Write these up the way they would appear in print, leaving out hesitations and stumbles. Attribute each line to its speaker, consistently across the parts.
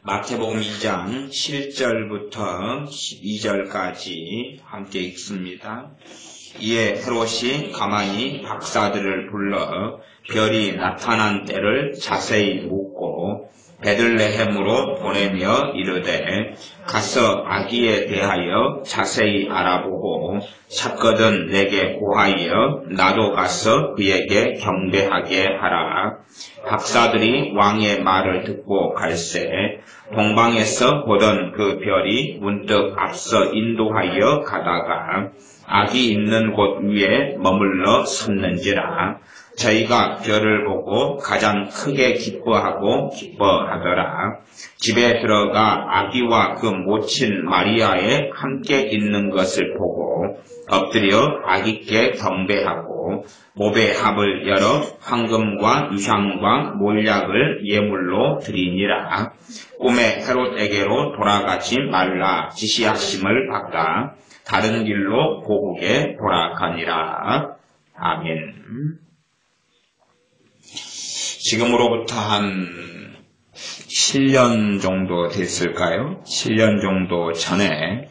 Speaker 1: 마태복음 2장 7절부터 12절까지 함께 읽습니다. 이에 헤롯이 가만히 박사들을 불러 별이 나타난 때를 자세히 묻고 베들레헴으로 보내며 이르되 가서 아기에 대하여 자세히 알아보고 찾거든 내게 고하여 나도 가서 그에게 경배하게 하라. 박사들이 왕의 말을 듣고 갈새 동방에서 보던 그 별이 문득 앞서 인도하여 가다가 아기 있는 곳 위에 머물러 섰는지라. 저희가 별을 보고 가장 크게 기뻐하더라. 집에 들어가 아기와 그 모친 마리아에 함께 있는 것을 보고 엎드려 아기께 경배하고 목에 합을 열어 황금과 유향과 몰약을 예물로 드리니라. 꿈에 헤롯에게로 돌아가지 말라 지시하심을 받아 다른 길로 고국에 돌아가니라. 아멘. 지금으로부터 한 7년 정도 됐을까요? 7년 정도 전에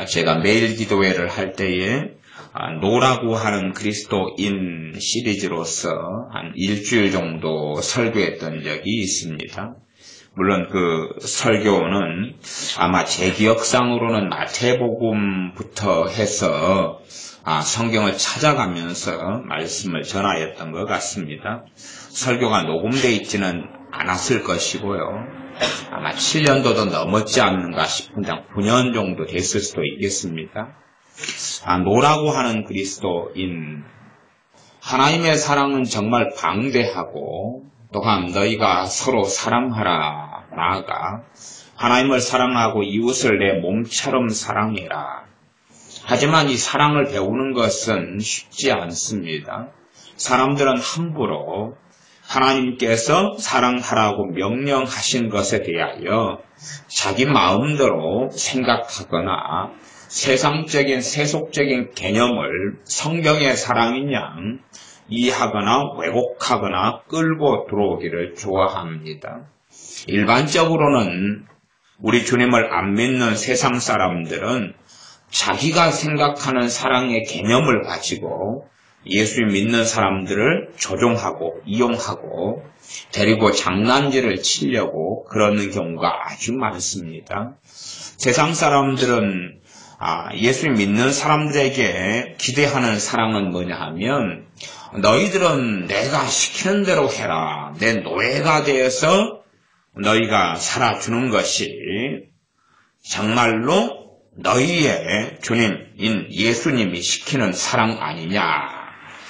Speaker 1: 제가 매일 기도회를 할 때에 노라고 하는 그리스도인 시리즈로서 한 일주일 정도 설교했던 적이 있습니다. 물론 그 설교는 아마 제 기억상으로는 마태복음부터 해서 성경을 찾아가면서 말씀을 전하였던 것 같습니다. 설교가 녹음되어 있지는 않았을 것이고요. 아마 7년도도 넘었지 않는가 싶은데 9년 정도 됐을 수도 있겠습니다. 노라고 하는 그리스도인, 하나님의 사랑은 정말 방대하고 또한 너희가 서로 사랑하라. 나아가 하나님을 사랑하고 이웃을 내 몸처럼 사랑해라. 하지만 이 사랑을 배우는 것은 쉽지 않습니다. 사람들은 함부로 하나님께서 사랑하라고 명령하신 것에 대하여 자기 마음대로 생각하거나 세상적인 세속적인 개념을 성경의 사랑인 양 이해하거나 왜곡하거나 끌고 들어오기를 좋아합니다. 일반적으로는 우리 주님을 안 믿는 세상 사람들은 자기가 생각하는 사랑의 개념을 가지고 예수 믿는 사람들을 조종하고 이용하고 데리고 장난질을 치려고 그러는 경우가 아주 많습니다. 세상 사람들은 예수 믿는 사람들에게 기대하는 사랑은 뭐냐 하면 너희들은 내가 시키는 대로 해라. 내 노예가 되어서 너희가 살아주는 것이 정말로 너희의 주님인 예수님이 시키는 사랑 아니냐.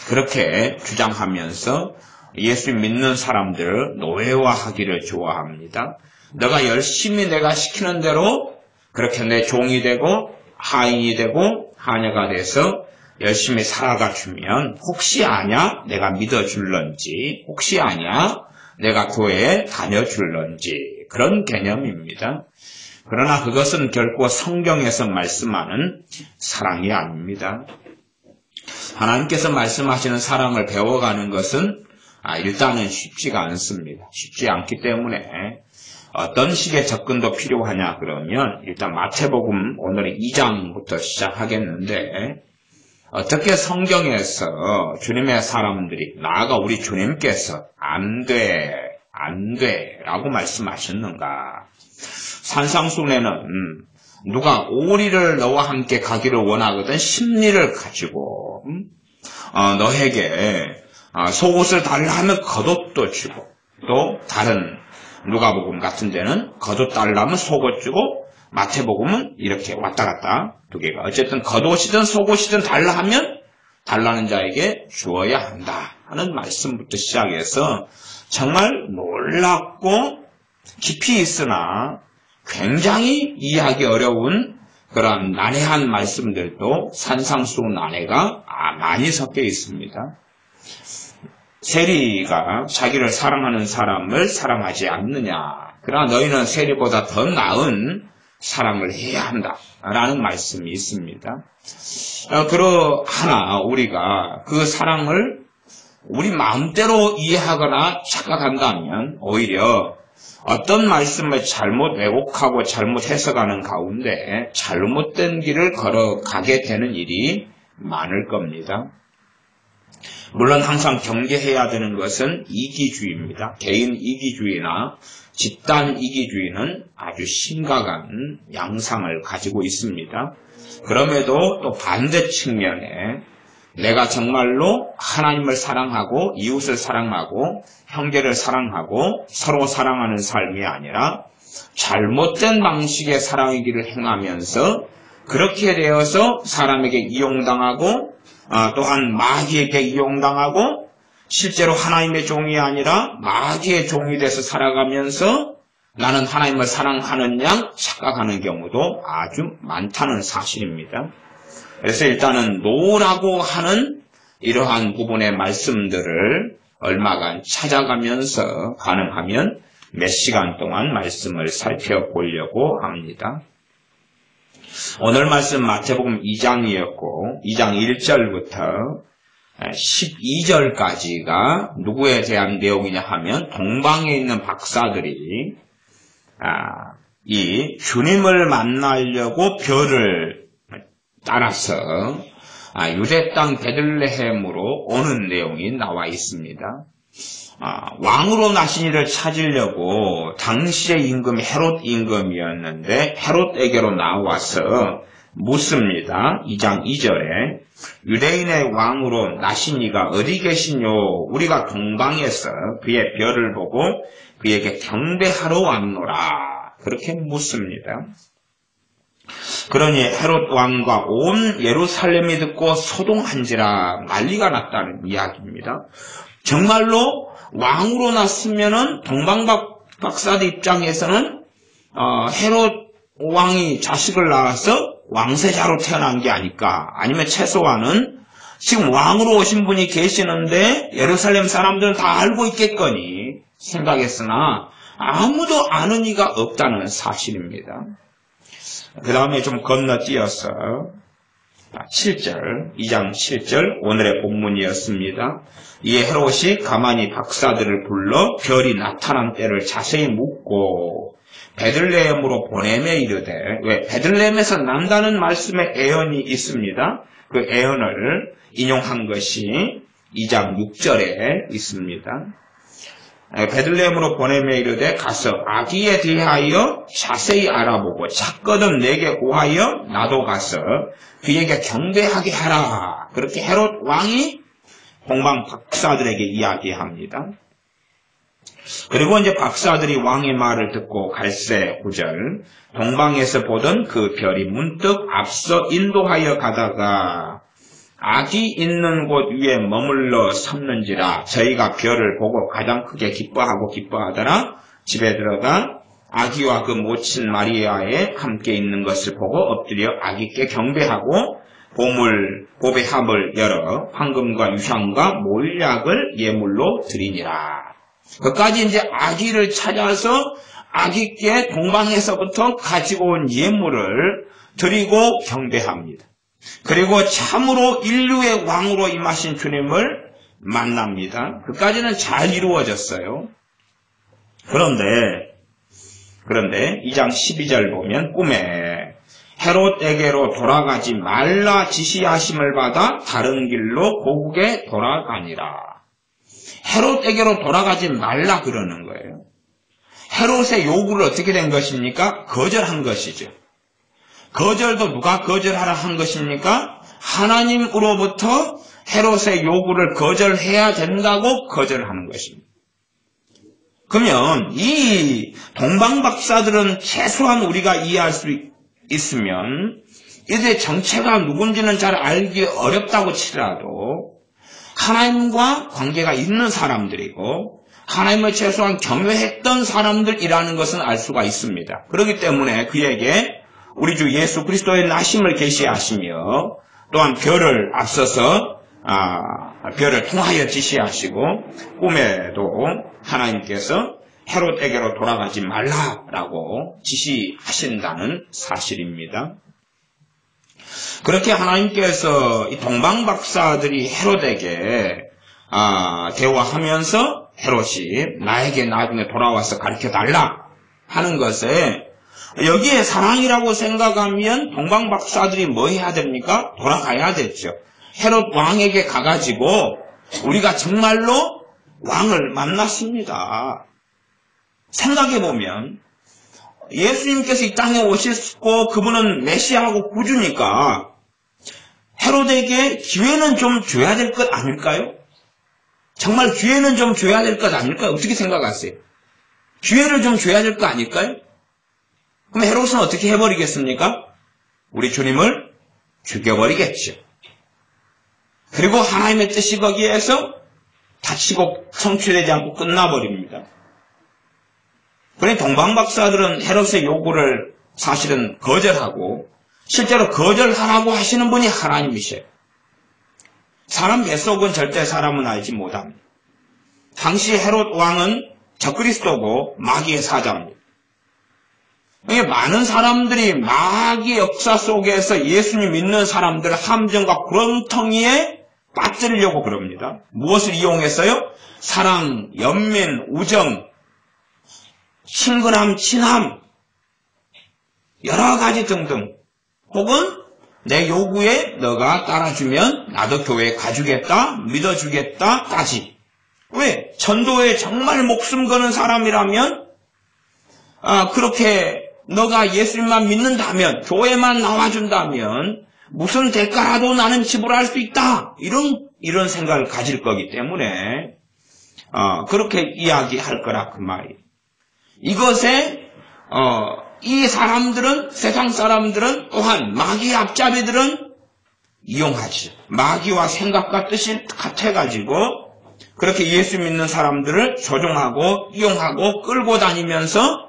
Speaker 1: 그렇게 주장하면서 예수 믿는 사람들을 노예화하기를 좋아합니다. 너가 열심히 내가 시키는 대로 그렇게 내 종이 되고 하인이 되고 하녀가 돼서 열심히 살아가 주면 혹시 아냐 내가 믿어줄런지, 혹시 아냐 내가 교회에 다녀줄런지, 그런 개념입니다. 그러나 그것은 결코 성경에서 말씀하는 사랑이 아닙니다. 하나님께서 말씀하시는 사랑을 배워가는 것은 일단은 쉽지가 않습니다. 쉽지 않기 때문에 어떤 식의 접근도 필요하냐 그러면 일단 마태복음 오늘은 2장부터 시작하겠는데 어떻게 성경에서 주님의 사람들이 나아가 우리 주님께서 안 돼 라고 말씀하셨는가. 산상순에는 누가 오리를 너와 함께 가기를 원하거든 심리를 가지고 너에게 속옷을 달라 하면 겉옷도 주고, 또 다른 누가복음 같은 데는 겉옷 달라 하면 속옷 주고, 마태복음은 이렇게 왔다 갔다 두 개가 어쨌든 겉옷이든 속옷이든 달라 하면 달라는 자에게 주어야 한다 하는 말씀부터 시작해서 정말 놀랍고 깊이 있으나 굉장히 이해하기 어려운 그런 난해한 말씀들도 산상수훈 안에가 많이 섞여 있습니다. 세리가 자기를 사랑하는 사람을 사랑하지 않느냐. 그러나 너희는 세리보다 더 나은 사랑을 해야 한다라는 말씀이 있습니다. 그러하나 우리가 그 사랑을 우리 마음대로 이해하거나 착각한다면 오히려 어떤 말씀을 잘못 왜곡하고 잘못 해석하는 가운데 잘못된 길을 걸어가게 되는 일이 많을 겁니다. 물론 항상 경계해야 되는 것은 이기주의입니다. 개인 이기주의나 집단 이기주의는 아주 심각한 양상을 가지고 있습니다. 그럼에도 또 반대 측면에 내가 정말로 하나님을 사랑하고 이웃을 사랑하고 형제를 사랑하고 서로 사랑하는 삶이 아니라 잘못된 방식의 사랑의 길을 행하면서 그렇게 되어서 사람에게 이용당하고 또한 마귀에게 이용당하고 실제로 하나님의 종이 아니라 마귀의 종이 돼서 살아가면서 나는 하나님을 사랑하는 양 착각하는 경우도 아주 많다는 사실입니다. 그래서 일단은 노라고 하는 이러한 부분의 말씀들을 얼마간 찾아가면서 가능하면 몇 시간 동안 말씀을 살펴보려고 합니다. 오늘 말씀 마태복음 2장이었고 2장 1절부터 12절까지가 누구에 대한 내용이냐 하면 동방에 있는 박사들이 이 주님을 만나려고 별을 따라서 유대 땅 베들레헴으로 오는 내용이 나와 있습니다. 왕으로 나신 이를 찾으려고 당시의 임금 헤롯 임금이었는데 헤롯에게로 나와서 묻습니다. 2장 2절에 유대인의 왕으로 나신 이가 어디 계시뇨? 우리가 동방에서 그의 별을 보고 그에게 경배하러 왔노라. 그렇게 묻습니다. 그러니 헤롯 왕과 온 예루살렘이 듣고 소동한지라 난리가 났다는 이야기입니다. 정말로 왕으로 났으면은 동방 박사들 입장에서는 헤롯 왕이 자식을 낳아서 왕세자로 태어난 게 아닐까. 아니면 최소한은 지금 왕으로 오신 분이 계시는데 예루살렘 사람들은 다 알고 있겠거니 생각했으나 아무도 아는 이가 없다는 사실입니다. 그 다음에 좀 건너뛰어서 7절, 2장 7절 오늘의 본문이었습니다. 이에 헤롯이 가만히 박사들을 불러 별이 나타난 때를 자세히 묻고 베들레헴으로 보내매 이르되, 왜 베들레헴에서 난다는 말씀에 애언이 있습니다. 그 애언을 인용한 것이 2장 6절에 있습니다. 베들레헴으로 보내매 이르되 가서 아기에 대하여 자세히 알아보고 찾거든 내게 고하여 나도 가서 그에게 경배하게 하라. 그렇게 헤롯 왕이 동방 박사들에게 이야기합니다. 그리고 이제 박사들이 왕의 말을 듣고 갈새 9절 동방에서 보던 그 별이 문득 앞서 인도하여 가다가 악이 있는 곳 위에 머물러 섰는지라 저희가 별을 보고 가장 크게 기뻐하더라. 집에 들어가 아기와 그 모친 마리아에 함께 있는 것을 보고 엎드려 아기께 경배하고 보배 합을 열어 황금과 유향과 몰약을 예물로 드리니라. 그까지 이제 아기를 찾아서 아기께 동방에서부터 가지고 온 예물을 드리고 경배합니다. 그리고 참으로 인류의 왕으로 임하신 주님을 만납니다. 그까지는 잘 이루어졌어요. 그런데 2장 12절 보면 꿈에 헤롯에게로 돌아가지 말라 지시하심을 받아 다른 길로 고국에 돌아가니라. 헤롯에게로 돌아가지 말라 그러는 거예요. 헤롯의 요구를 어떻게 된 것입니까? 거절한 것이죠. 거절도 누가 거절하라 한 것입니까? 하나님으로부터 헤롯의 요구를 거절해야 된다고 거절하는 것입니다. 그러면 이 동방박사들은 최소한 우리가 이해할 수 있으면 이들의 정체가 누군지는 잘 알기 어렵다고 치더라도 하나님과 관계가 있는 사람들이고 하나님을 최소한 경외했던 사람들이라는 것은 알 수가 있습니다. 그렇기 때문에 그에게 우리 주 예수 그리스도의 나심을 계시하시며 또한 별을 앞서서 별을 통하여 지시하시고 꿈에도 하나님께서 헤롯에게로 돌아가지 말라라고 지시하신다는 사실입니다. 그렇게 하나님께서 이 동방박사들이 헤롯에게 대화하면서 헤롯이 나에게 나중에 돌아와서 가르쳐달라 하는 것에 여기에 사랑이라고 생각하면 동방박사들이 뭐 해야 됩니까? 돌아가야 됐죠. 헤롯 왕에게 가가지고 우리가 정말로 왕을 만났습니다. 생각해보면 예수님께서 이 땅에 오셨고 그분은 메시아하고 구주니까 헤롯에게 기회는 좀 줘야 될 것 아닐까요? 정말 기회는 좀 줘야 될 것 아닐까요? 어떻게 생각하세요? 기회를 좀 줘야 될 거 아닐까요? 그럼 헤롯은 어떻게 해버리겠습니까? 우리 주님을 죽여버리겠죠. 그리고 하나님의 뜻이 거기에서 다치고 성취되지 않고 끝나버립니다. 그러니 동방박사들은 헤롯의 요구를 사실은 거절하고 실제로 거절하라고 하시는 분이 하나님이세요. 사람 뱃속은 절대 사람은 알지 못합니다. 당시 헤롯 왕은 적그리스도고 마귀의 사자입니다. 많은 사람들이 마귀 역사 속에서 예수님 믿는 사람들 함정과 구렁텅이에 빠뜨리려고 그럽니다. 무엇을 이용해서요? 사랑, 연민, 우정, 친근함, 친함, 여러 가지 등등. 혹은 내 요구에 너가 따라주면 나도 교회에 가주겠다, 믿어주겠다까지. 왜? 전도에 정말 목숨 거는 사람이라면 그렇게 너가 예수님만 믿는다면, 교회만 나와준다면 무슨 대가라도 나는 지불할 수 있다. 이런 생각을 가질 거기 때문에 그렇게 이야기할 거라 그 말이에요. 이것에 이 사람들은, 세상 사람들은 또한 마귀의 앞잡이들은 이용하죠. 마귀와 생각과 뜻이 같아가지고 그렇게 예수 믿는 사람들을 조종하고 이용하고 끌고 다니면서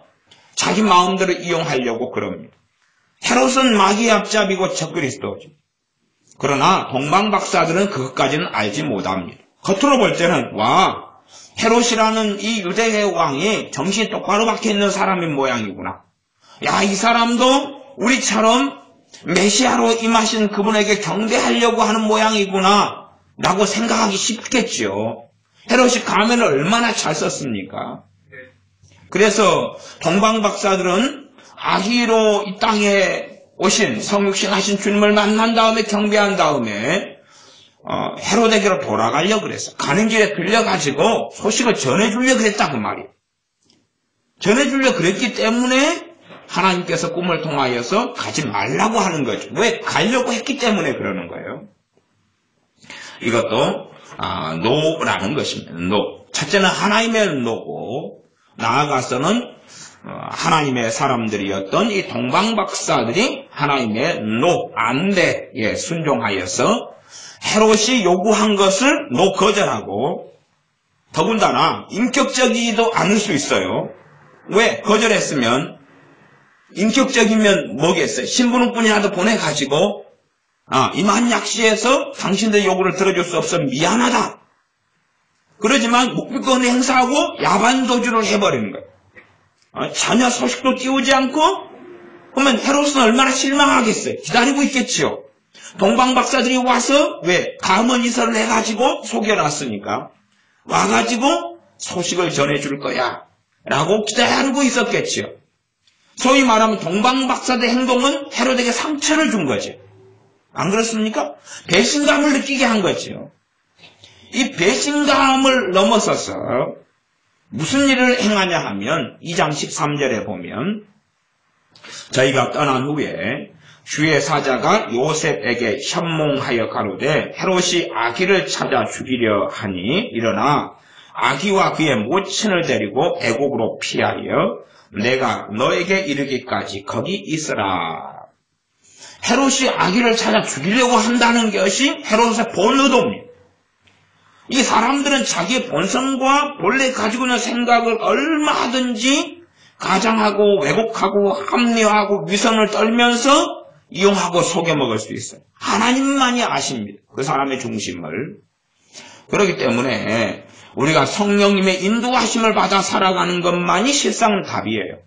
Speaker 1: 자기 마음대로 이용하려고 그럽니다. 헤롯은 마귀의 앞잡이고 적그리스도죠. 그러나 동방박사들은 그것까지는 알지 못합니다. 겉으로 볼 때는 헤롯이라는 이 유대의 왕이 정신이 똑바로 박혀있는 사람인 모양이구나. 야, 이 사람도 우리처럼 메시아로 임하신 그분에게 경배하려고 하는 모양이구나 라고 생각하기 쉽겠죠. 헤롯이 가면을 얼마나 잘 썼습니까? 그래서 동방박사들은 아기로 이 땅에 오신 성육신 하신 주님을 만난 다음에 경배한 다음에 헤롯에게로 돌아가려고 그랬어. 가는 길에 들려가지고 소식을 전해주려고 그랬다 그 말이에요. 전해주려고 그랬기 때문에 하나님께서 꿈을 통하여서 가지 말라고 하는 거죠. 왜? 가려고 했기 때문에 그러는 거예요. 이것도 노라는 것입니다. 노. 첫째는 하나님의 노고, 나아가서는 하나님의 사람들이었던 이 동방박사들이 하나님의 노, 안대에 순종하여서 헤롯이 요구한 것을 거절하고, 더군다나 인격적이지도 않을 수 있어요. 왜? 거절했으면 인격적이면 뭐겠어요? 신부름꾼이라도 보내가지고 이만 약시에서 당신들의 요구를 들어줄 수 없어 미안하다. 그러지만 묵비권 행사하고 야반도주를 해버리는 거예요. 전혀 소식도 띄우지 않고. 그러면 헤롯은 얼마나 실망하겠어요. 기다리고 있겠지요. 동방박사들이 와서 왜? 가문이설을 해가지고 속여놨으니까 와가지고 소식을 전해줄 거야 라고 기다리고 있었겠지요. 소위 말하면 동방박사들의 행동은 헤롯에게 상처를 준 거죠. 안 그렇습니까? 배신감을 느끼게 한 거죠. 이 배신감을 넘어서서 무슨 일을 행하냐 하면 2장 13절에 보면 저희가 떠난 후에 주의 사자가 요셉에게 현몽하여 가로되 헤롯이 아기를 찾아 죽이려 하니 일어나 아기와 그의 모친을 데리고 애국으로 피하여 내가 너에게 이르기까지 거기 있으라. 헤롯이 아기를 찾아 죽이려고 한다는 것이 헤롯의 본 의도입니다. 이 사람들은 자기의 본성과 본래 가지고 있는 생각을 얼마든지 가장하고 왜곡하고 합리화하고 위선을 떨면서 이용하고 속여먹을 수 있어요. 하나님만이 아십니다. 그 사람의 중심을. 그렇기 때문에 우리가 성령님의 인도하심을 받아 살아가는 것만이 실상은 답이에요.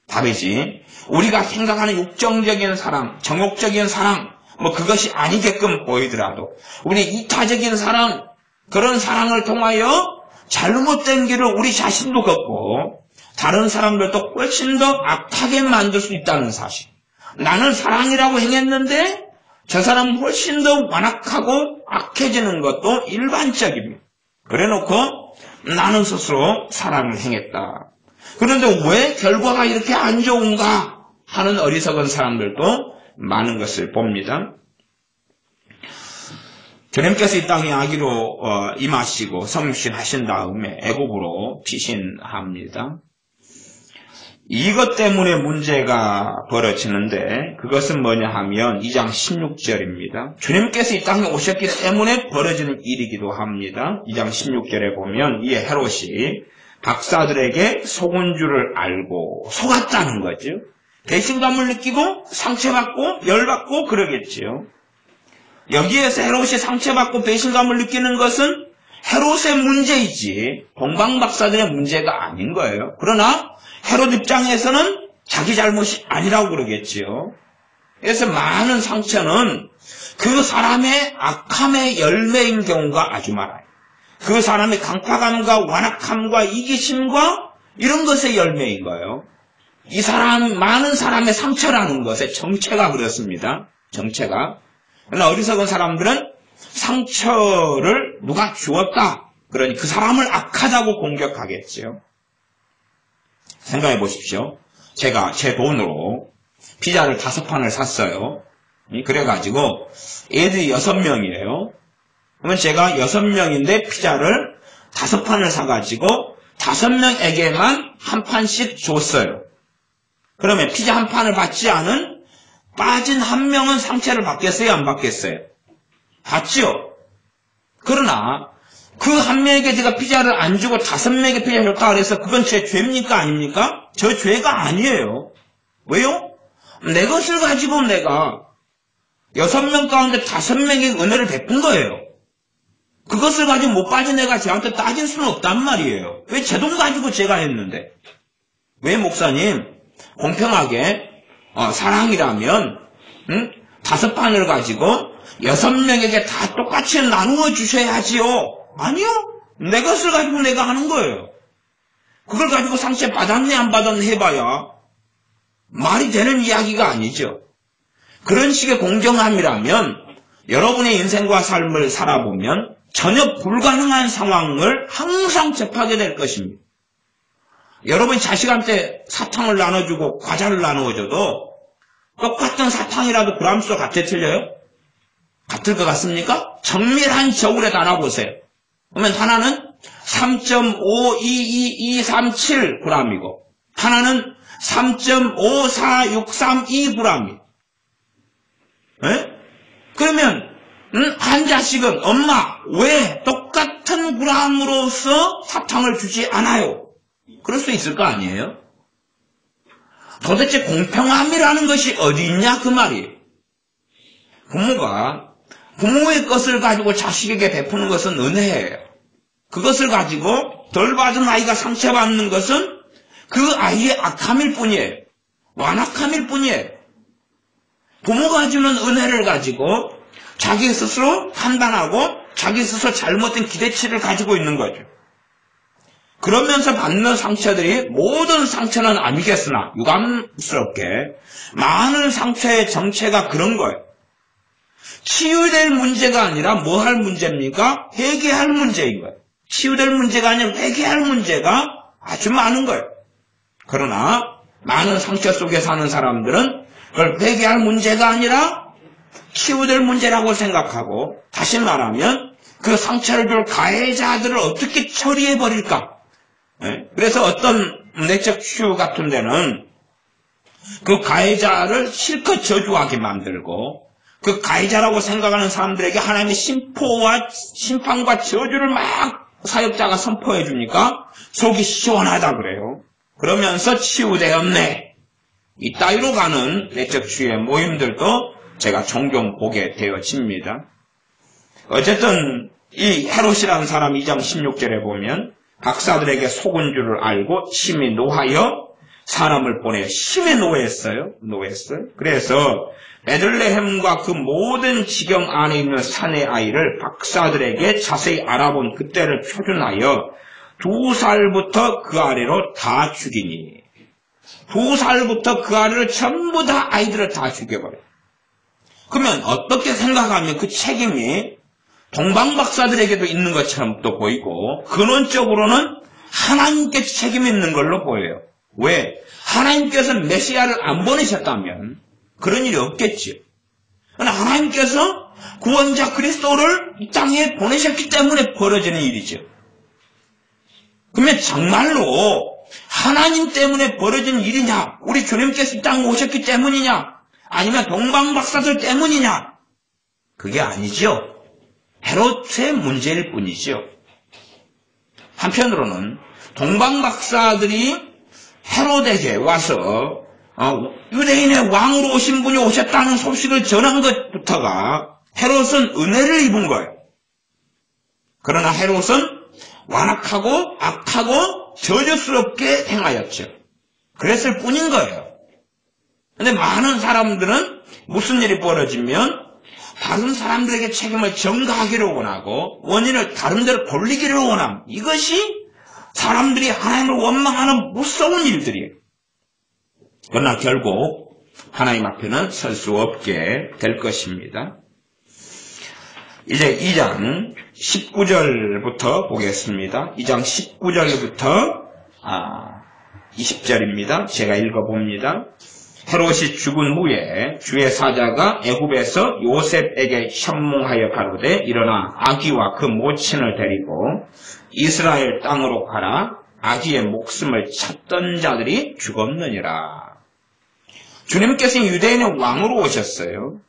Speaker 1: 답이지. 우리가 생각하는 육정적인 사랑, 정욕적인 사랑, 그것이 아니게끔 보이더라도 우리 이타적인 사랑, 그런 사랑을 통하여 잘못된 길을 우리 자신도 걷고 다른 사람들도 훨씬 더 악하게 만들 수 있다는 사실. 나는 사랑이라고 행했는데 저 사람은 훨씬 더 완악하고 악해지는 것도 일반적입니다. 그래놓고 나는 스스로 사랑을 행했다. 그런데 왜 결과가 이렇게 안 좋은가 하는 어리석은 사람들도 많은 것을 봅니다. 주님께서 이 땅에 아기로 임하시고 성육신하신 다음에 애굽으로 피신합니다. 이것 때문에 문제가 벌어지는데 그것은 뭐냐 하면 2장 16절입니다. 주님께서 이 땅에 오셨기 때문에 벌어지는 일이기도 합니다. 2장 16절에 보면 이 헤롯이 박사들에게 속은 줄을 알고 속았다는 거죠. 배신감을 느끼고 상처받고 열받고 그러겠지요. 여기에서 헤롯이 상처받고 배신감을 느끼는 것은 헤롯의 문제이지 동방박사들의 문제가 아닌 거예요. 그러나 헤롯 입장에서는 자기 잘못이 아니라고 그러겠지요. 그래서 많은 상처는 그 사람의 악함의 열매인 경우가 아주 많아요. 그 사람의 강팍함과 완악함과 이기심과 이런 것의 열매인 거예요. 이 사람, 많은 사람의 상처라는 것의 정체가 그렇습니다. 정체가. 그러나 어리석은 사람들은 상처를 누가 주었다. 그러니 그 사람을 악하다고 공격하겠지요. 생각해 보십시오. 제가 제 돈으로 피자를 5판을 샀어요. 그래가지고 애들이 6명이에요. 그러면 제가 6명인데 피자를 5판을 사가지고 5명에게만 한 판씩 줬어요. 그러면 피자 한 판을 받지 않은 빠진 한 명은 상처를 받겠어요? 안 받겠어요? 받지요. 그러나 그 한 명에게 제가 피자를 안 주고 5명에게 피자를 줬다 그래서 그건 제 죄입니까? 아닙니까? 저 죄가 아니에요. 왜요? 내 것을 가지고 내가 6명 가운데 5명에게 은혜를 베푼 거예요. 그것을 가지고 못 빠진 애가 저한테 따질 수는 없단 말이에요. 왜 제 돈 가지고 제가 했는데? 왜 목사님 공평하게 사랑이라면 5판을 가지고 6명에게 다 똑같이 나누어 주셔야지요. 아니요. 내 것을 가지고 내가 하는 거예요. 그걸 가지고 상처 받았네 안 받았네 해봐야 말이 되는 이야기가 아니죠. 그런 식의 공정함이라면 여러분의 인생과 삶을 살아보면 전혀 불가능한 상황을 항상 접하게 될 것입니다. 여러분이 자식한테 사탕을 나눠주고 과자를 나누어줘도 똑같은 사탕이라도 그람수가 같아 틀려요? 같을 것 같습니까? 정밀한 저울에 달아보세요. 그러면 하나는 3.522237g이고 하나는 3.54632g이에요. 그러면 한 자식은 엄마 왜 똑같은 g으로서 사탕을 주지 않아요? 그럴 수 있을 거 아니에요? 도대체 공평함이라는 것이 어디 있냐 그 말이에요. 부모가 부모의 것을 가지고 자식에게 베푸는 것은 은혜예요. 그것을 가지고 덜 받은 아이가 상처받는 것은 그 아이의 악함일 뿐이에요. 완악함일 뿐이에요. 부모가 주는 은혜를 가지고 자기 스스로 판단하고 자기 스스로 잘못된 기대치를 가지고 있는 거죠. 그러면서 받는 상처들이 모든 상처는 아니겠으나 유감스럽게 많은 상처의 정체가 그런 거예요. 치유될 문제가 아니라 뭐 할 문제입니까? 회개할 문제인 거예요. 치유될 문제가 아니라 회개할 문제가 아주 많은 거예요. 그러나 많은 상처 속에 사는 사람들은 그걸 회개할 문제가 아니라 치유될 문제라고 생각하고 다시 말하면 그 상처를 줄 가해자들을 어떻게 처리해버릴까? 그래서 어떤 내적 치유 같은 데는 그 가해자를 실컷 저주하게 만들고 그 가해자라고 생각하는 사람들에게 하나님의 심판과 저주를 막 사역자가 선포해 주니까 속이 시원하다 그래요. 그러면서 치유되었네. 이 따위로 가는 내적 치유의 모임들도 제가 종종 보게 되어집니다. 어쨌든 이 헤롯이라는 사람 2장 16절에 보면 박사들에게 속은 줄을 알고 심히 노하여 사람을 보내 심히 노했어요. 그래서 베들레헴과 그 모든 지경 안에 있는 사내 아이를 박사들에게 자세히 알아본 그때를 표준하여 2살부터 그 아래로 다 죽이니. 2살부터 그 아래로 전부 다 아이들을 다 죽여버려요. 그러면 어떻게 생각하면 그 책임이 동방박사들에게도 있는 것처럼 또 보이고, 근원적으로는 하나님께 책임이 있는 걸로 보여요. 왜? 하나님께서 메시아를 안 보내셨다면 그런 일이 없겠지. 그러나 하나님께서 구원자 그리스도를 이 땅에 보내셨기 때문에 벌어지는 일이죠. 그러면 정말로 하나님 때문에 벌어진 일이냐, 우리 주님께서 이 땅에 오셨기 때문이냐, 아니면 동방박사들 때문이냐? 그게 아니죠. 헤롯의 문제일 뿐이죠. 한편으로는 동방박사들이 헤롯에게 와서 유대인의 왕으로 오신 분이 오셨다는 소식을 전한 것부터가 헤롯은 은혜를 입은 거예요. 그러나 헤롯은 완악하고 악하고 저주스럽게 행하였죠. 그랬을 뿐인 거예요. 근데 많은 사람들은 무슨 일이 벌어지면 다른 사람들에게 책임을 전가하기를 원하고 원인을 다른 데로 돌리기를 원함. 이것이 사람들이 하나님을 원망하는 무서운 일들이에요. 그러나 결국 하나님 앞에는 설 수 없게 될 것입니다. 이제 2장 19절부터 보겠습니다. 2장 19절부터 20절입니다. 제가 읽어봅니다. 헤롯이 죽은 후에 주의 사자가 애굽에서 요셉에게 현몽하여 가로되 일어나 아기와 그 모친을 데리고 이스라엘 땅으로 가라. 아기의 목숨을 찾던 자들이 죽었느니라. 주님께서 유대인의 왕으로 오셨어요.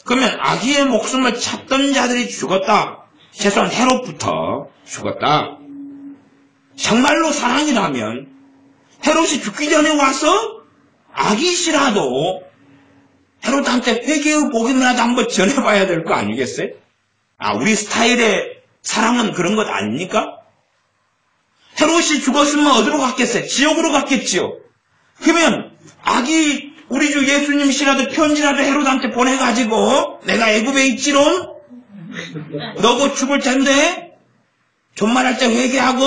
Speaker 1: 그러면 아기의 목숨을 찾던 자들이 죽었다. 최소한 헤롯부터 죽었다. 정말로 사랑이라면 헤롯이 죽기 전에 와서 아기시라도 헤롯한테 회개의 복음이라도 한번 전해봐야 될 거 아니겠어요? 우리 스타일의 사랑은 그런 것 아닙니까? 헤롯이 죽었으면 어디로 갔겠어요? 지옥으로 갔겠지요. 그러면 아기 우리 주 예수님이시라도 편지라도 헤롯한테 보내가지고 내가 애굽에 있지롱? 너고 죽을 텐데 존말할 때 회개하고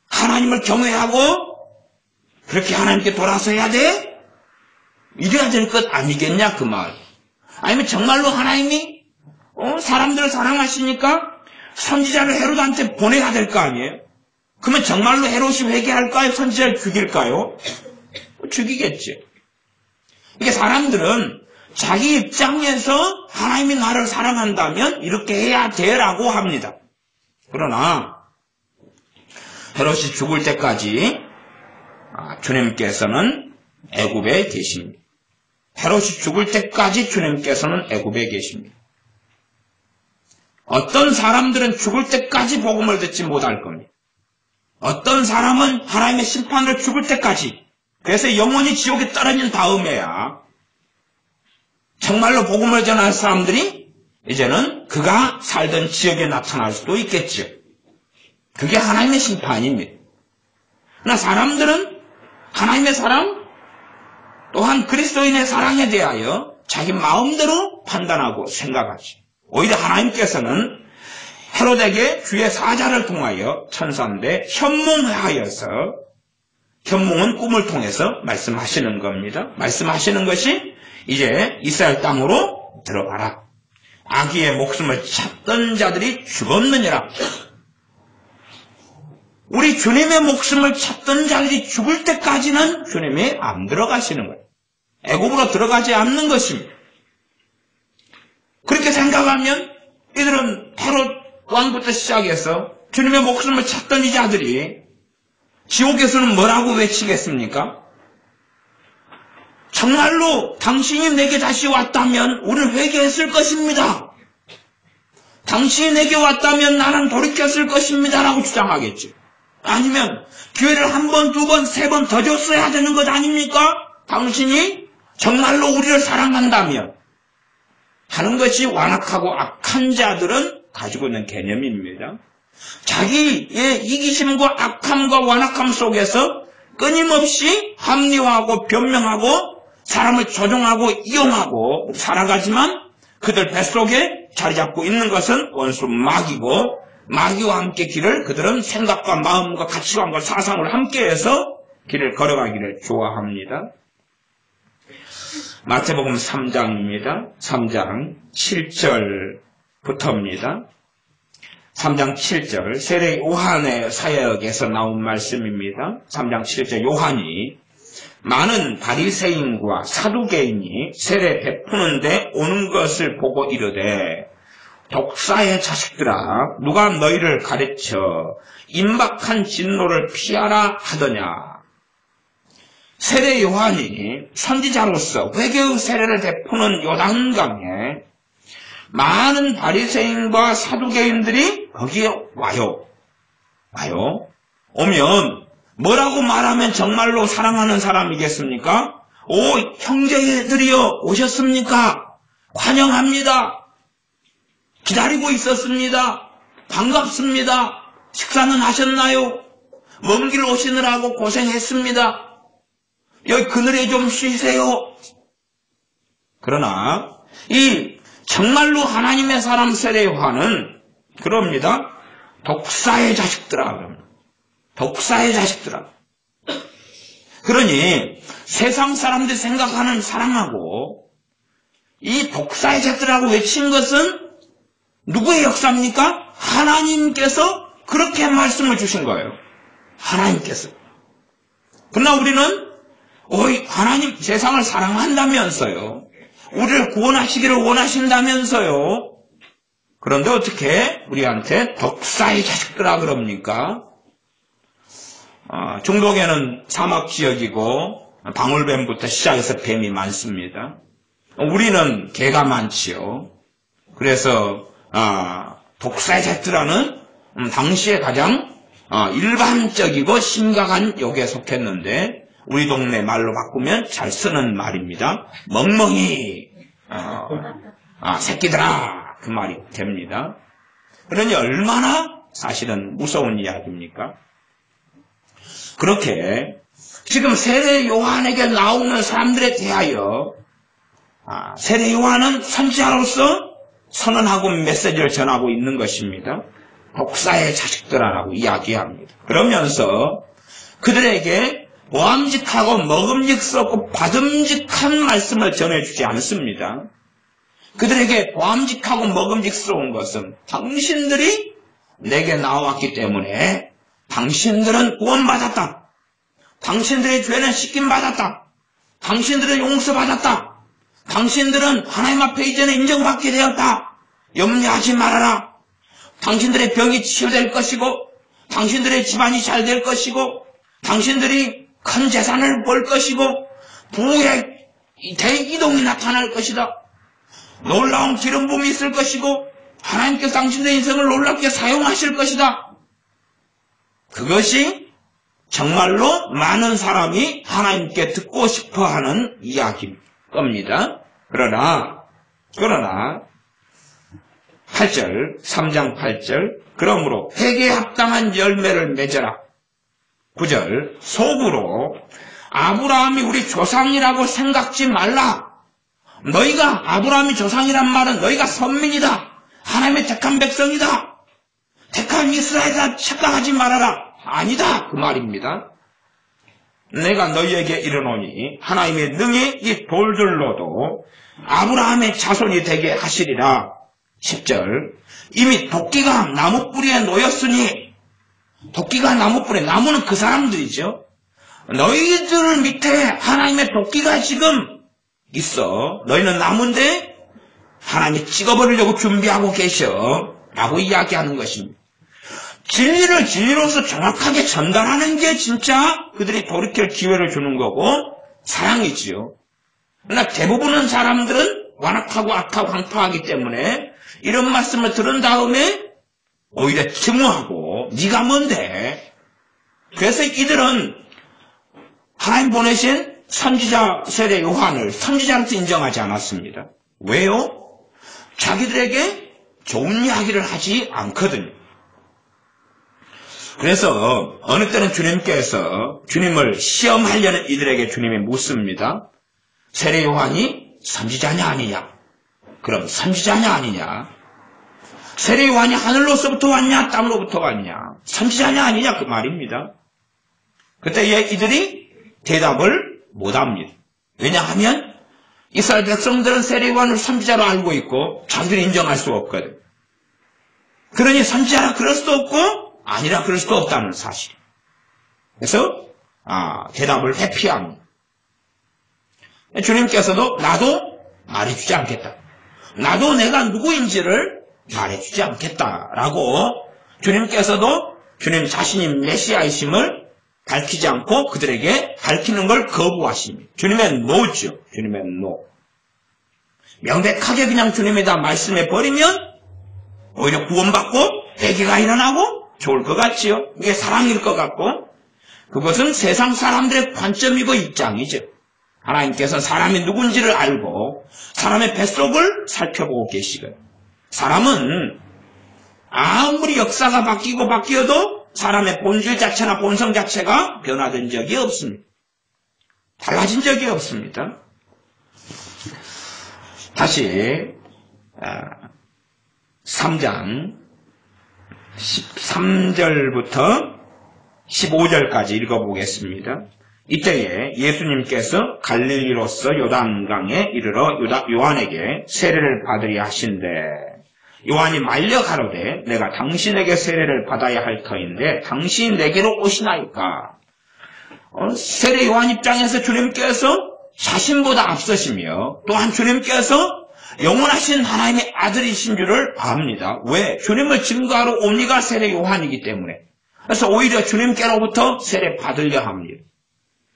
Speaker 1: 하나님을 경외하고 그렇게 하나님께 돌아서야 돼? 이래야 될 것 아니겠냐 그 말. 아니면 정말로 하나님이 사람들을 사랑하시니까 선지자를 헤롯한테 보내야 될 거 아니에요? 그러면 정말로 헤롯이 회개할까요? 선지자를 죽일까요? 죽이겠지. 이게 사람들은 자기 입장에서 하나님이 나를 사랑한다면 이렇게 해야 돼라고 합니다. 그러나 헤롯이 죽을 때까지 주님께서는 애굽에 계십니다. 헤롯이 죽을 때까지 주님께서는 애굽에 계십니다. 어떤 사람들은 죽을 때까지 복음을 듣지 못할 겁니다. 어떤 사람은 하나님의 심판을 죽을 때까지, 그래서 영원히 지옥에 떨어진 다음에야 정말로 복음을 전할 사람들이 이제는 그가 살던 지역에 나타날 수도 있겠죠. 그게 하나님의 심판입니다. 그러나 사람들은 하나님의 사랑, 또한 그리스도인의 사랑에 대하여 자기 마음대로 판단하고 생각하지. 오히려 하나님께서는 헤롯에게 주의 사자를 통하여 천사인데 현몽하여서, 현몽은 꿈을 통해서 말씀하시는 겁니다. 말씀하시는 것이 이제 이스라엘 땅으로 들어가라. 아기의 목숨을 찾던 자들이 죽었느니라. 우리 주님의 목숨을 찾던 자들이 죽을 때까지는 주님이 안 들어가시는 거예요. 애굽으로 들어가지 않는 것입니다. 그렇게 생각하면 이들은 헤롯 왕부터 시작해서 주님의 목숨을 찾던 이 자들이 지옥에서는 뭐라고 외치겠습니까? 정말로 당신이 내게 다시 왔다면 우리는 회개했을 것입니다. 당신이 내게 왔다면 나는 돌이켰을 것입니다 라고 주장하겠죠. 아니면 기회를 한 번, 두 번, 세 번 더 줬어야 되는 것 아닙니까? 당신이 정말로 우리를 사랑한다면 하는 것이 완악하고 악한 자들은 가지고 있는 개념입니다. 자기의 이기심과 악함과 완악함 속에서 끊임없이 합리화하고 변명하고 사람을 조종하고 이용하고 살아가지만 그들 뱃속에 자리 잡고 있는 것은 원수 마귀고 마귀와 함께 그들은 생각과 마음과 가치관과 사상을 함께해서 길을 걸어가기를 좋아합니다. 마태복음 3장입니다. 3장 7절부터입니다. 3장 7절 세례 요한의 사역에서 나온 말씀입니다. 3장 7절 요한이 많은 바리새인과 사두개인이 세례 베푸는데 오는 것을 보고 이르되 독사의 자식들아 누가 너희를 가르쳐 임박한 진노를 피하라 하더냐. 세례 요한이 선지자로서 회개의 세례를 베푸는 요단강에 많은 바리새인과 사두개인들이 거기에 와요. 오면 뭐라고 말하면 정말로 사랑하는 사람이겠습니까? 오, 형제들이여 오셨습니까? 환영합니다. 기다리고 있었습니다. 반갑습니다. 식사는 하셨나요? 먼 길 오시느라고 고생했습니다. 여기 그늘에 좀 쉬세요. 그러나 이 정말로 하나님의 사람 세례 요한은 그럽니다. 독사의 자식들아. 독사의 자식들아. 그러니 세상 사람들이 생각하는 사랑하고 이 독사의 자식들하고 외친 것은 누구의 역사입니까? 하나님께서 그렇게 말씀을 주신 거예요. 하나님께서. 그러나 우리는 하나님 세상을 사랑한다면서요. 우리를 구원하시기를 원하신다면서요. 그런데 어떻게 우리한테 독사의 자식들아 그럽니까? 중동에는 사막 지역이고 방울뱀부터 시작해서 뱀이 많습니다. 우리는 개가 많지요. 그래서 독사의 자식들아는 당시에 가장 일반적이고 심각한 욕에 속했는데 우리 동네 말로 바꾸면 잘 쓰는 말입니다. 멍멍이 새끼들아 그 말이 됩니다. 그러니 얼마나 사실은 무서운 이야기입니까? 그렇게 지금 세례 요한에게 나오는 사람들에 대하여 세례 요한은 선지자로서 선언하고 메시지를 전하고 있는 것입니다. 독사의 자식들아라고 이야기합니다. 그러면서 그들에게 보암직하고 먹음직스럽고 받음직한 말씀을 전해주지 않습니다. 그들에게 보암직하고 먹음직스러운 것은 당신들이 내게 나왔기 때문에 당신들은 구원받았다. 당신들의 죄는 씻김받았다. 당신들은 용서받았다. 당신들은 하나님 앞에 이제는 인정받게 되었다. 염려하지 말아라. 당신들의 병이 치유될 것이고 당신들의 집안이 잘 될 것이고 당신들이 큰 재산을 벌 것이고 부의 대이동이 나타날 것이다. 놀라운 기름 부음이 있을 것이고 하나님께서 당신들의 인생을 놀랍게 사용하실 것이다. 그것이 정말로 많은 사람이 하나님께 듣고 싶어하는 이야기일 겁니다. 그러나 8절 3장 8절 그러므로 회개에 합당한 열매를 맺어라. 9절 속으로 아브라함이 우리 조상이라고 생각지 말라. 너희가 아브라함이 조상이란 말은 너희가 선민이다. 하나님의 택한 백성이다. 택한 이스라엘이다. 착각하지 말아라. 아니다. 그 말입니다. 내가 너희에게 이르노니 하나님의 능히 이 돌들로도 아브라함의 자손이 되게 하시리라. 10절 이미 도끼가 나무 뿌리에 놓였으니 도끼가 나무 뿌리에 나무는 그 사람들이죠. 너희들 밑에 하나님의 도끼가 지금 있어. 너희는 나무인데 하나님이 찍어버리려고 준비하고 계셔 라고 이야기하는 것입니다. 진리를 진리로서 정확하게 전달하는 게 진짜 그들이 돌이킬 기회를 주는 거고 사랑이지요. 그러나 대부분의 사람들은 완악하고 악하고 황파하기 때문에 이런 말씀을 들은 다음에 오히려 증오하고 네가 뭔데? 그래서 이들은 하나님 보내신 선지자 세례 요한을 선지자로서 인정하지 않았습니다. 왜요? 자기들에게 좋은 이야기를 하지 않거든요. 그래서 어느 때는 주님께서 주님을 시험하려는 이들에게 주님이 묻습니다. 세례 요한이 선지자냐 아니냐? 그럼 선지자냐 아니냐? 세례 요한이 하늘로서부터 왔냐 땅으로부터 왔냐 선지자냐 아니냐 그 말입니다. 그때 이들이 대답을 못합니다. 왜냐하면 이스라엘 백성들은 세례 요한을 선지자로 알고 있고 자기들이 인정할 수 없거든. 그러니 선지자라 그럴 수도 없고 아니라 그럴 수도 없다는 사실. 그래서 대답을 회피합니다. 주님께서도 나도 말해주지 않겠다. 나도 내가 누구인지를 말해주지 않겠다라고 주님께서도 주님 자신이 메시아이심을 밝히지 않고 그들에게 밝히는 걸 거부하십니다. 주님의 노죠. 주님의 노. 명백하게 그냥 주님에다 말씀해 버리면 오히려 구원받고 회개가 일어나고 좋을 것 같지요. 이게 사랑일 것 같고 그것은 세상 사람들의 관점이고 입장이죠. 하나님께서 사람이 누군지를 알고 사람의 뱃속을 살펴보고 계시거든요. 사람은 아무리 역사가 바뀌어도 사람의 본질 자체나 본성 자체가 변화된 적이 없습니다. 달라진 적이 없습니다. 다시 3장 13절부터 15절까지 읽어보겠습니다. 이때에 예수님께서 갈릴리로서 요단강에 이르러 요한에게 세례를 받으려 하신대 요한이 말려 가로되 내가 당신에게 세례를 받아야 할 터인데 당신이 내게로 오시나이까. 세례 요한 입장에서 주님께서 자신보다 앞서시며 또한 주님께서 영원하신 하나님의 아들이신 줄을 압니다. 왜? 주님을 증거하러 온 이가 세례 요한이기 때문에. 그래서 오히려 주님께로부터 세례 받으려 합니다.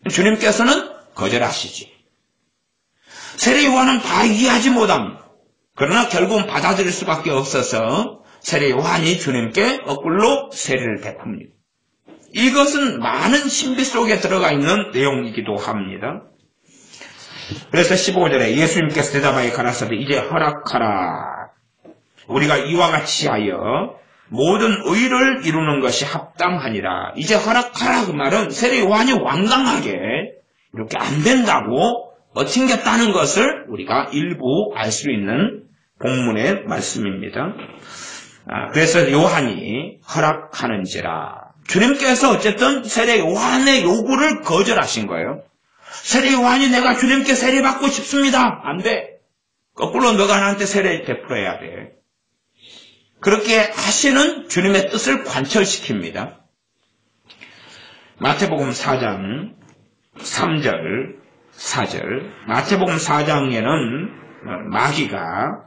Speaker 1: 주님께서는 거절하시지. 세례 요한은 다 이해하지 못합니다. 그러나 결국은 받아들일 수밖에 없어서 세례 요한이 주님께 거꾸로 세례를 베풉니다. 이것은 많은 신비 속에 들어가 있는 내용이기도 합니다. 그래서 15절에 예수님께서 대답하여 가라사대 이제 허락하라. 우리가 이와 같이 하여 모든 의를 이루는 것이 합당하니라. 이제 허락하라 그 말은 세례 요한이 완강하게 이렇게 안 된다고 어튕겼다는 것을 우리가 일부 알 수 있는 본문의 말씀입니다. 그래서 요한이 허락하는지라. 주님께서 어쨌든 세례 요한의 요구를 거절하신 거예요. 세례 요한이 내가 주님께 세례 받고 싶습니다. 안 돼. 거꾸로 너가 나한테 세례 베풀어야 돼. 그렇게 하시는 주님의 뜻을 관철시킵니다. 마태복음 4장 3절 4절 마태복음 4장에는 마귀가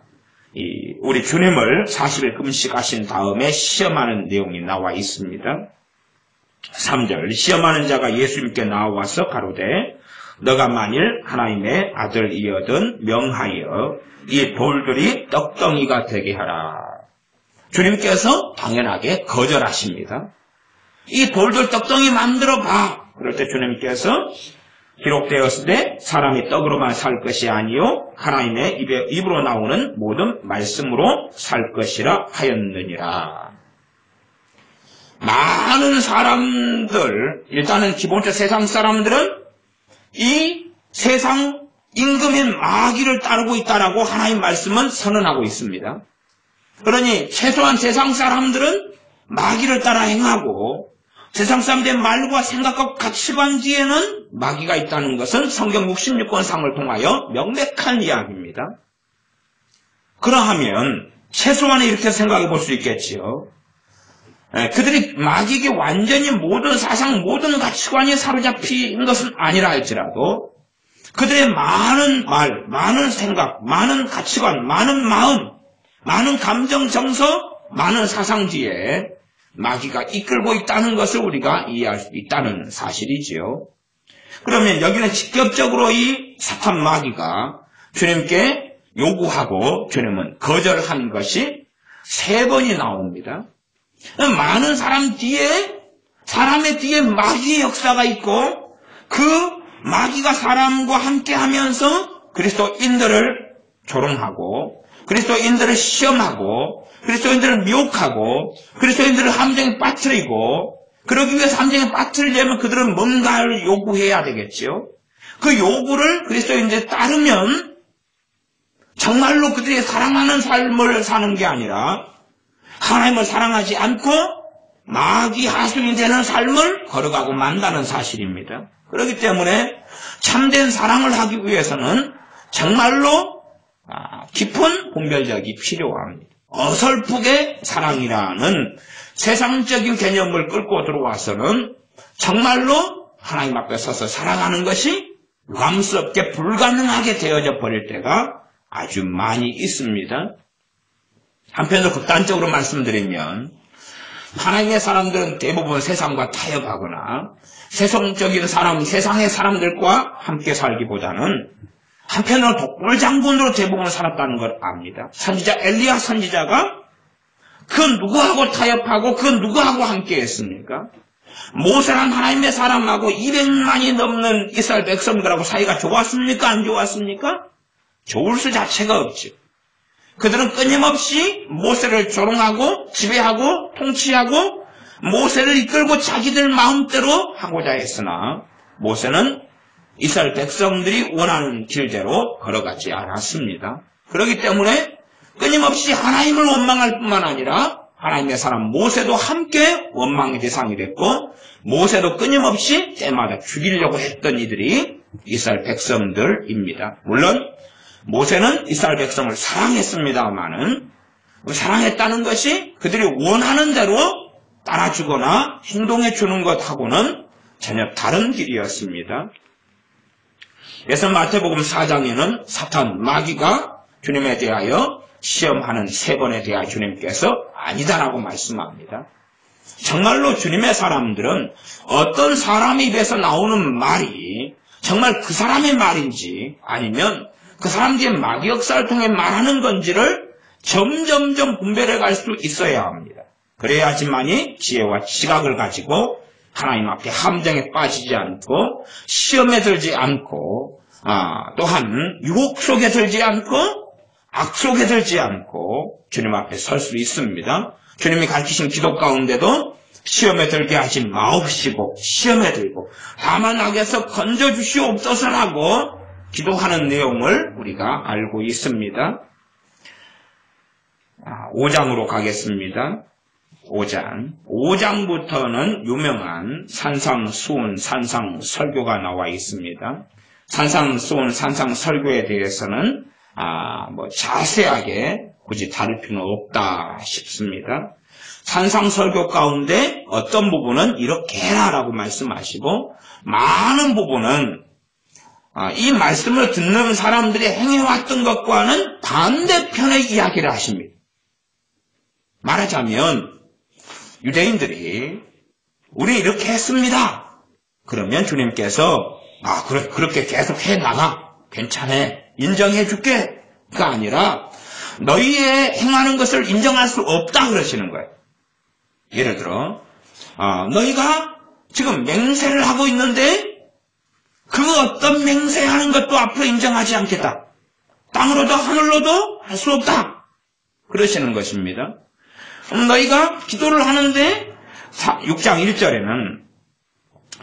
Speaker 1: 우리 주님을 40일 금식하신 다음에 시험하는 내용이 나와 있습니다. 3절 시험하는 자가 예수님께 나와서 가로되 너가 만일 하나님의 아들이여든 명하여 이 돌들이 떡덩이가 되게 하라. 주님께서 당연하게 거절하십니다. 이 돌들 떡덩이 만들어 봐. 그럴 때 주님께서 기록되었을 때 사람이 떡으로만 살 것이 아니요 하나님의 입으로 나오는 모든 말씀으로 살 것이라 하였느니라. 많은 사람들, 일단은 기본적으로 세상 사람들은 이 세상 임금인 마귀를 따르고 있다라고 하나님 말씀은 선언하고 있습니다. 그러니 최소한 세상 사람들은 마귀를 따라 행하고 세상 사람들의 말과 생각과 가치관 뒤에는 마귀가 있다는 것은 성경 66권상을 통하여 명백한 이야기입니다. 그러하면 최소한에 이렇게 생각해 볼 수 있겠지요. 그들이 마귀에게 완전히 모든 사상, 모든 가치관이 사로잡힌 것은 아니라 할지라도 그들의 많은 말, 많은 생각, 많은 가치관, 많은 마음, 많은 감정, 정서, 많은 사상 뒤에 마귀가 이끌고 있다는 것을 우리가 이해할 수 있다는 사실이지요. 그러면 여기는 직접적으로 이 사탄 마귀가 주님께 요구하고 주님은 거절한 것이 3번이 나옵니다. 많은 사람의 뒤에 마귀의 역사가 있고 그 마귀가 사람과 함께 하면서 그리스도인들을 조롱하고 그리스도인들을 시험하고 그리스도인들을 미혹하고 그리스도인들을 함정에 빠뜨리고 그러기 위해서 함정에 빠뜨리려면 그들은 뭔가를 요구해야 되겠지요. 그 요구를 그리스도인들에 따르면 정말로 그들이 사랑하는 삶을 사는 게 아니라 하나님을 사랑하지 않고 마귀 하수인이 되는 삶을 걸어가고 만다는 사실입니다. 그렇기 때문에 참된 사랑을 하기 위해서는 정말로 깊은 분별력이 필요합니다. 어설프게 사랑이라는 세상적인 개념을 끌고 들어와서는 정말로 하나님 앞에 서서 살아가는 것이 유감스럽게 불가능하게 되어져 버릴 때가 아주 많이 있습니다. 한편으로 극단적으로 말씀드리면 하나님의 사람들은 대부분 세상과 타협하거나 세속적인 사람, 세상의 사람들과 함께 살기보다는 한편으로 독불장군으로 대부분 살았다는 걸 압니다. 선지자 엘리야 선지자가 그 누구하고 타협하고 그 누구하고 함께 했습니까? 모세란 하나님의 사람하고 200만이 넘는 이스라엘 백성들하고 사이가 좋았습니까? 안 좋았습니까? 좋을 수 자체가 없죠. 그들은 끊임없이 모세를 조롱하고 지배하고 통치하고 모세를 이끌고 자기들 마음대로 하고자 했으나 모세는 이스라엘 백성들이 원하는 길대로 걸어가지 않았습니다. 그렇기 때문에 끊임없이 하나님을 원망할 뿐만 아니라 하나님의 사람 모세도 함께 원망의 대상이 됐고 모세도 끊임없이 때마다 죽이려고 했던 이들이 이스라엘 백성들입니다. 물론 모세는 이스라엘 백성을 사랑했습니다마는 사랑했다는 것이 그들이 원하는 대로 따라주거나 행동해 주는 것하고는 전혀 다른 길이었습니다. 그래서 마태복음 4장에는 사탄, 마귀가 주님에 대하여 시험하는 3번에 대하여 주님께서 아니다라고 말씀합니다. 정말로 주님의 사람들은 어떤 사람 입에서 나오는 말이 정말 그 사람의 말인지 아니면 그 사람들의 마귀 역사를 통해 말하는 건지를 점점점 분별해 갈 수 있어야 합니다. 그래야지만이 지혜와 지각을 가지고 하나님 앞에 함정에 빠지지 않고 시험에 들지 않고 또한 유혹 속에 들지 않고 악 속에 들지 않고 주님 앞에 설 수 있습니다. 주님이 가르치신 기도 가운데도 시험에 들게 하지 마옵시고 시험에 들고 다만 악에서 건져주시옵소서라고 기도하는 내용을 우리가 알고 있습니다. 5장으로 가겠습니다. 5장부터는 유명한 산상수훈 산상설교가 나와 있습니다. 산상수훈 산상설교에 대해서는 자세하게 굳이 다룰 필요는 없다 싶습니다. 산상설교 가운데 어떤 부분은 이렇게 해라라고 말씀하시고 많은 부분은 이 말씀을 듣는 사람들이 행해왔던 것과는 반대편의 이야기를 하십니다. 말하자면 유대인들이 우리 이렇게 했습니다. 그러면 주님께서 그렇게 계속 해나가. 괜찮아. 인정해 줄게. 가 아니라 너희의 행하는 것을 인정할 수 없다 그러시는 거예요. 예를 들어 너희가 지금 맹세를 하고 있는데 그 어떤 맹세하는 것도 앞으로 인정하지 않겠다. 땅으로도 하늘로도 할 수 없다. 그러시는 것입니다. 너희가 기도를 하는데 6장 1절에는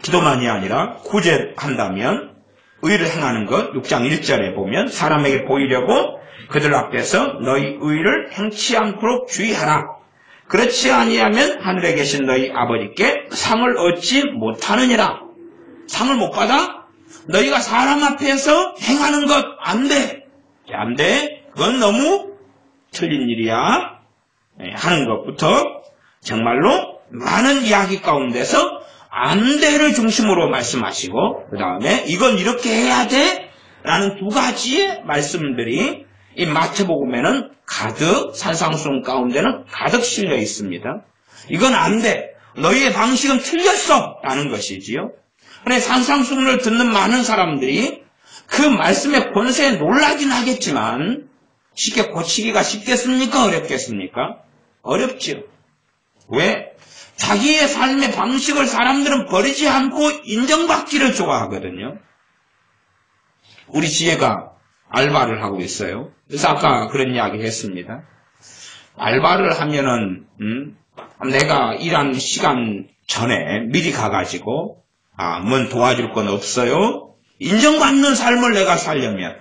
Speaker 1: 기도만이 아니라 구제한다면 의를 행하는 것 6장 1절에 보면 사람에게 보이려고 그들 앞에서 너희 의를 행치 않도록 주의하라. 그렇지 아니하면 하늘에 계신 너희 아버지께 상을 얻지 못하느니라. 상을 못 받아? 너희가 사람 앞에서 행하는 것 안 돼. 안 돼. 그건 너무 틀린 일이야. 하는 것부터 정말로 많은 이야기 가운데서 안 돼를 중심으로 말씀하시고 그 다음에 이건 이렇게 해야 돼 라는 2가지의 말씀들이 이 마태복음에는 가득 산상수훈 가운데는 가득 실려 있습니다. 이건 안 돼. 너희의 방식은 틀렸어 라는 것이지요. 그런데 산상수훈을 듣는 많은 사람들이 그 말씀의 권세에 놀라긴 하겠지만 쉽게 고치기가 쉽겠습니까? 어렵겠습니까? 어렵죠. 왜? 자기의 삶의 방식을 사람들은 버리지 않고 인정받기를 좋아하거든요. 우리 지혜가 알바를 하고 있어요. 그래서 아까 그런 이야기 했습니다. 알바를 하면은 내가 일한 시간 전에 미리 가가지고 뭔 도와줄 건 없어요. 인정받는 삶을 내가 살려면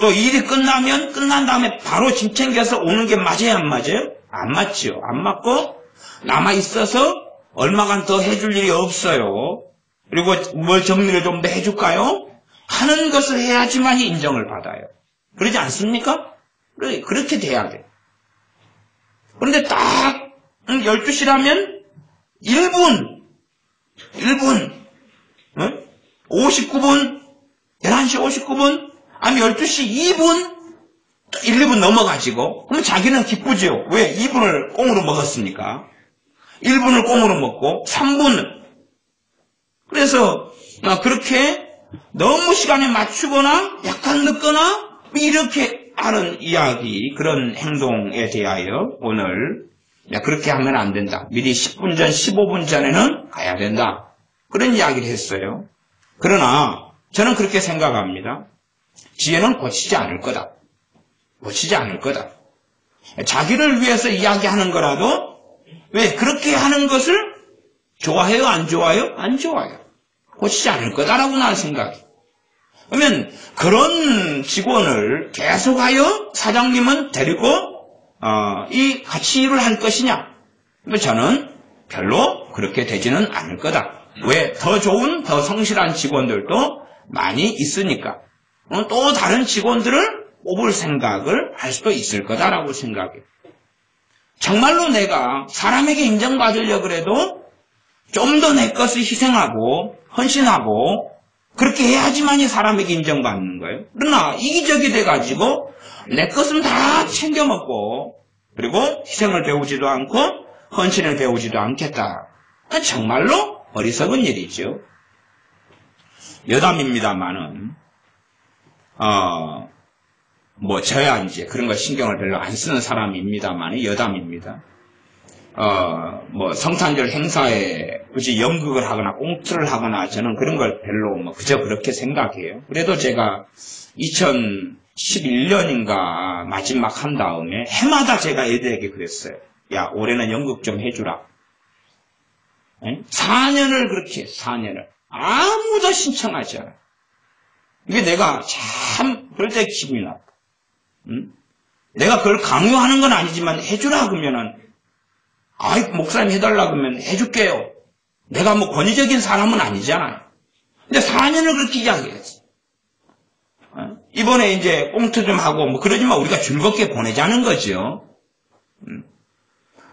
Speaker 1: 또 일이 끝나면 끝난 다음에 바로 짐 챙겨서 오는 게 맞아요 안 맞아요? 안 맞지요. 안 맞고 남아있어서 얼마간 더 해줄 일이 없어요. 그리고 뭘 정리를 좀 더 해줄까요? 하는 것을 해야지만이 인정을 받아요. 그러지 않습니까? 그렇게 돼야 돼. 그런데 딱 12시라면 1분 59분 11시 59분 아니면 12시 2분 1, 2분 넘어가지고 그럼 자기는 기쁘죠. 왜? 2분을 꽁으로 먹었으니까. 1분을 꽁으로 먹고 3분은 그래서 그렇게 너무 시간에 맞추거나 약간 늦거나 이렇게 하는 이야기 그런 행동에 대하여 오늘 그렇게 하면 안 된다. 미리 10분 전 15분 전에는 가야 된다. 그런 이야기를 했어요. 그러나 저는 그렇게 생각합니다. 지혜는 고치지 않을 거다. 고치지 않을 거다. 자기를 위해서 이야기하는 거라도 왜 그렇게 하는 것을 좋아해요? 안 좋아요? 안 좋아요. 고치지 않을 거다라고 나는 생각해. 그러면 그런 직원을 계속하여 사장님은 데리고 같이 일을 할 것이냐? 저는 별로 그렇게 되지는 않을 거다. 왜? 더 좋은, 더 성실한 직원들도 많이 있으니까. 또 다른 직원들을 뽑을 생각을 할 수도 있을 거다라고 생각해요. 정말로 내가 사람에게 인정받으려고 해도 좀 더 내 것을 희생하고 헌신하고 그렇게 해야지만이 사람에게 인정받는 거예요. 그러나 이기적이 돼가지고 내 것은 다 챙겨 먹고 그리고 희생을 배우지도 않고 헌신을 배우지도 않겠다. 정말로 어리석은 일이죠. 여담입니다만은 저야 이제 그런 거 신경을 별로 안 쓰는 사람입니다만 여담입니다. 성탄절 행사에 굳이 연극을 하거나 꽁트를 하거나 저는 그런 걸 별로 그저 그렇게 생각해요. 그래도 제가 2011년인가 마지막 한 다음에 해마다 제가 애들에게 그랬어요. 야, 올해는 연극 좀 해주라. 4년을 그렇게 해요. 4년을. 아무도 신청하지 않아요. 이게 내가 참 그럴 때 기분이 나빠. 내가 그걸 강요하는 건 아니지만 해주라 그러면은 목사님 해달라 그러면 해줄게요. 내가 권위적인 사람은 아니잖아요. 근데 4년을 그렇게 이야기했어. 이번에 이제 꽁트 좀 하고 그러지만 우리가 즐겁게 보내자는 거죠.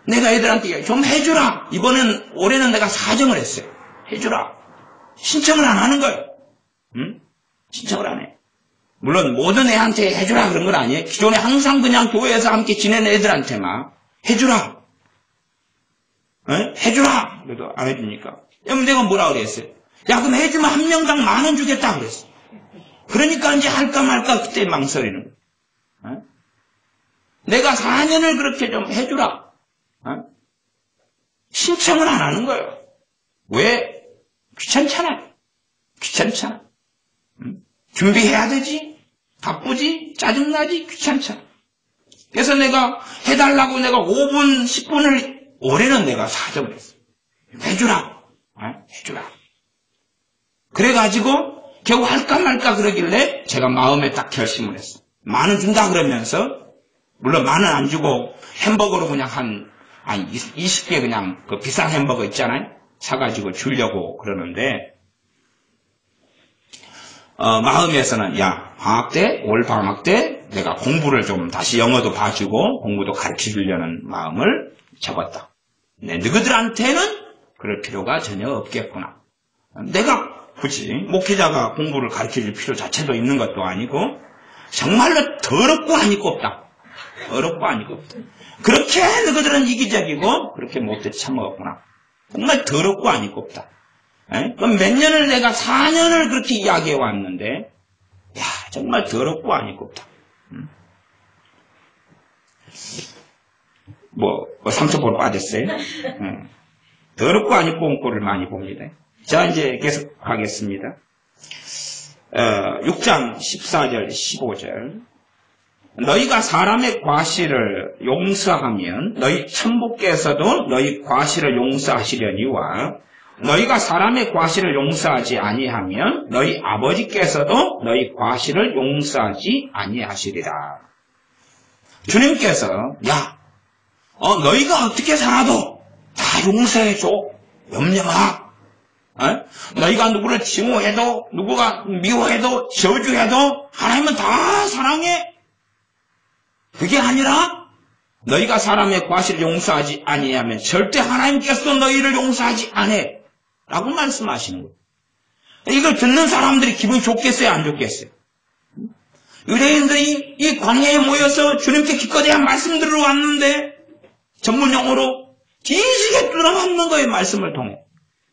Speaker 1: 내가 애들한테 좀 해주라. 올해는 내가 사정을 했어요. 해주라. 신청을 안 하는 거예요. 신청을 안 해. 물론 모든 애한테 해주라 그런 건 아니에요. 기존에 항상 그냥 교회에서 함께 지내는 애들한테만 해주라. 해주라. 그래도 안 해주니까. 그럼 내가 뭐라 그랬어요? 야, 그럼 해주면 한 명당 10,000원 주겠다 그랬어. 그러니까 이제 할까 말까 그때 망설이는 거예요. 내가 4년을 그렇게 좀 해주라. 신청을 안 하는 거예요. 왜? 귀찮잖아요. 귀찮잖아. 준비해야 되지? 바쁘지? 짜증나지? 귀찮잖아. 그래서 내가 해달라고 내가 5분, 10분을 올해는 내가 사정을 했어. 해주라. 해주라. 그래가지고 겨우 할까 말까 그러길래 제가 마음에 딱 결심을 했어. 10,000원 준다 그러면서 물론 10,000원 안 주고 햄버거로 그냥 한 20개 그냥 그 비싼 햄버거 있잖아요. 사가지고 주려고 그러는데 마음에서는 올 방학 때 내가 공부를 좀 다시 영어도 봐주고 공부도 가르쳐주려는 마음을 접었다. 네, 너희들한테는 그럴 필요가 전혀 없겠구나. 내가 굳이 목회자가 공부를 가르쳐줄 필요 자체도 있는 것도 아니고 정말로 더럽고 아니고 없다. 더럽고 아니고 없다. 그렇게 너희들은 이기적이고 그렇게 못돼 참먹었구나. 정말 더럽고 아니고 없다. 그럼 몇 년을 내가 4년을 그렇게 이야기해 왔는데 정말 더럽고 아니고 없다. 상처보러 빠졌어요. 더럽고 아니고 온 꼴을 많이 봅니다. 자, 이제 계속 하겠습니다. 6장 14절 15절 너희가 사람의 과실을 용서하면 너희 천부께서도 너희 과실을 용서하시려니와 너희가 사람의 과실을 용서하지 아니하면 너희 아버지께서도 너희 과실을 용서하지 아니하시리라. 주님께서 너희가 어떻게 살아도 다 용서해줘. 염려 마. 너희가 누구를 증오해도, 누구가 미워해도, 저주해도 하나님은 다 사랑해. 그게 아니라 너희가 사람의 과실을 용서하지 아니하면 절대 하나님께서도 너희를 용서하지 않해. 라고 말씀하시는 거예요. 이걸 듣는 사람들이 기분이 좋겠어요, 안 좋겠어요? 유대인들이 이 광야에 모여서 주님께 기껏해야 말씀 들으러 왔는데 전문 용어로 뒤지게 뚫어맞는 거예요, 말씀을 통해.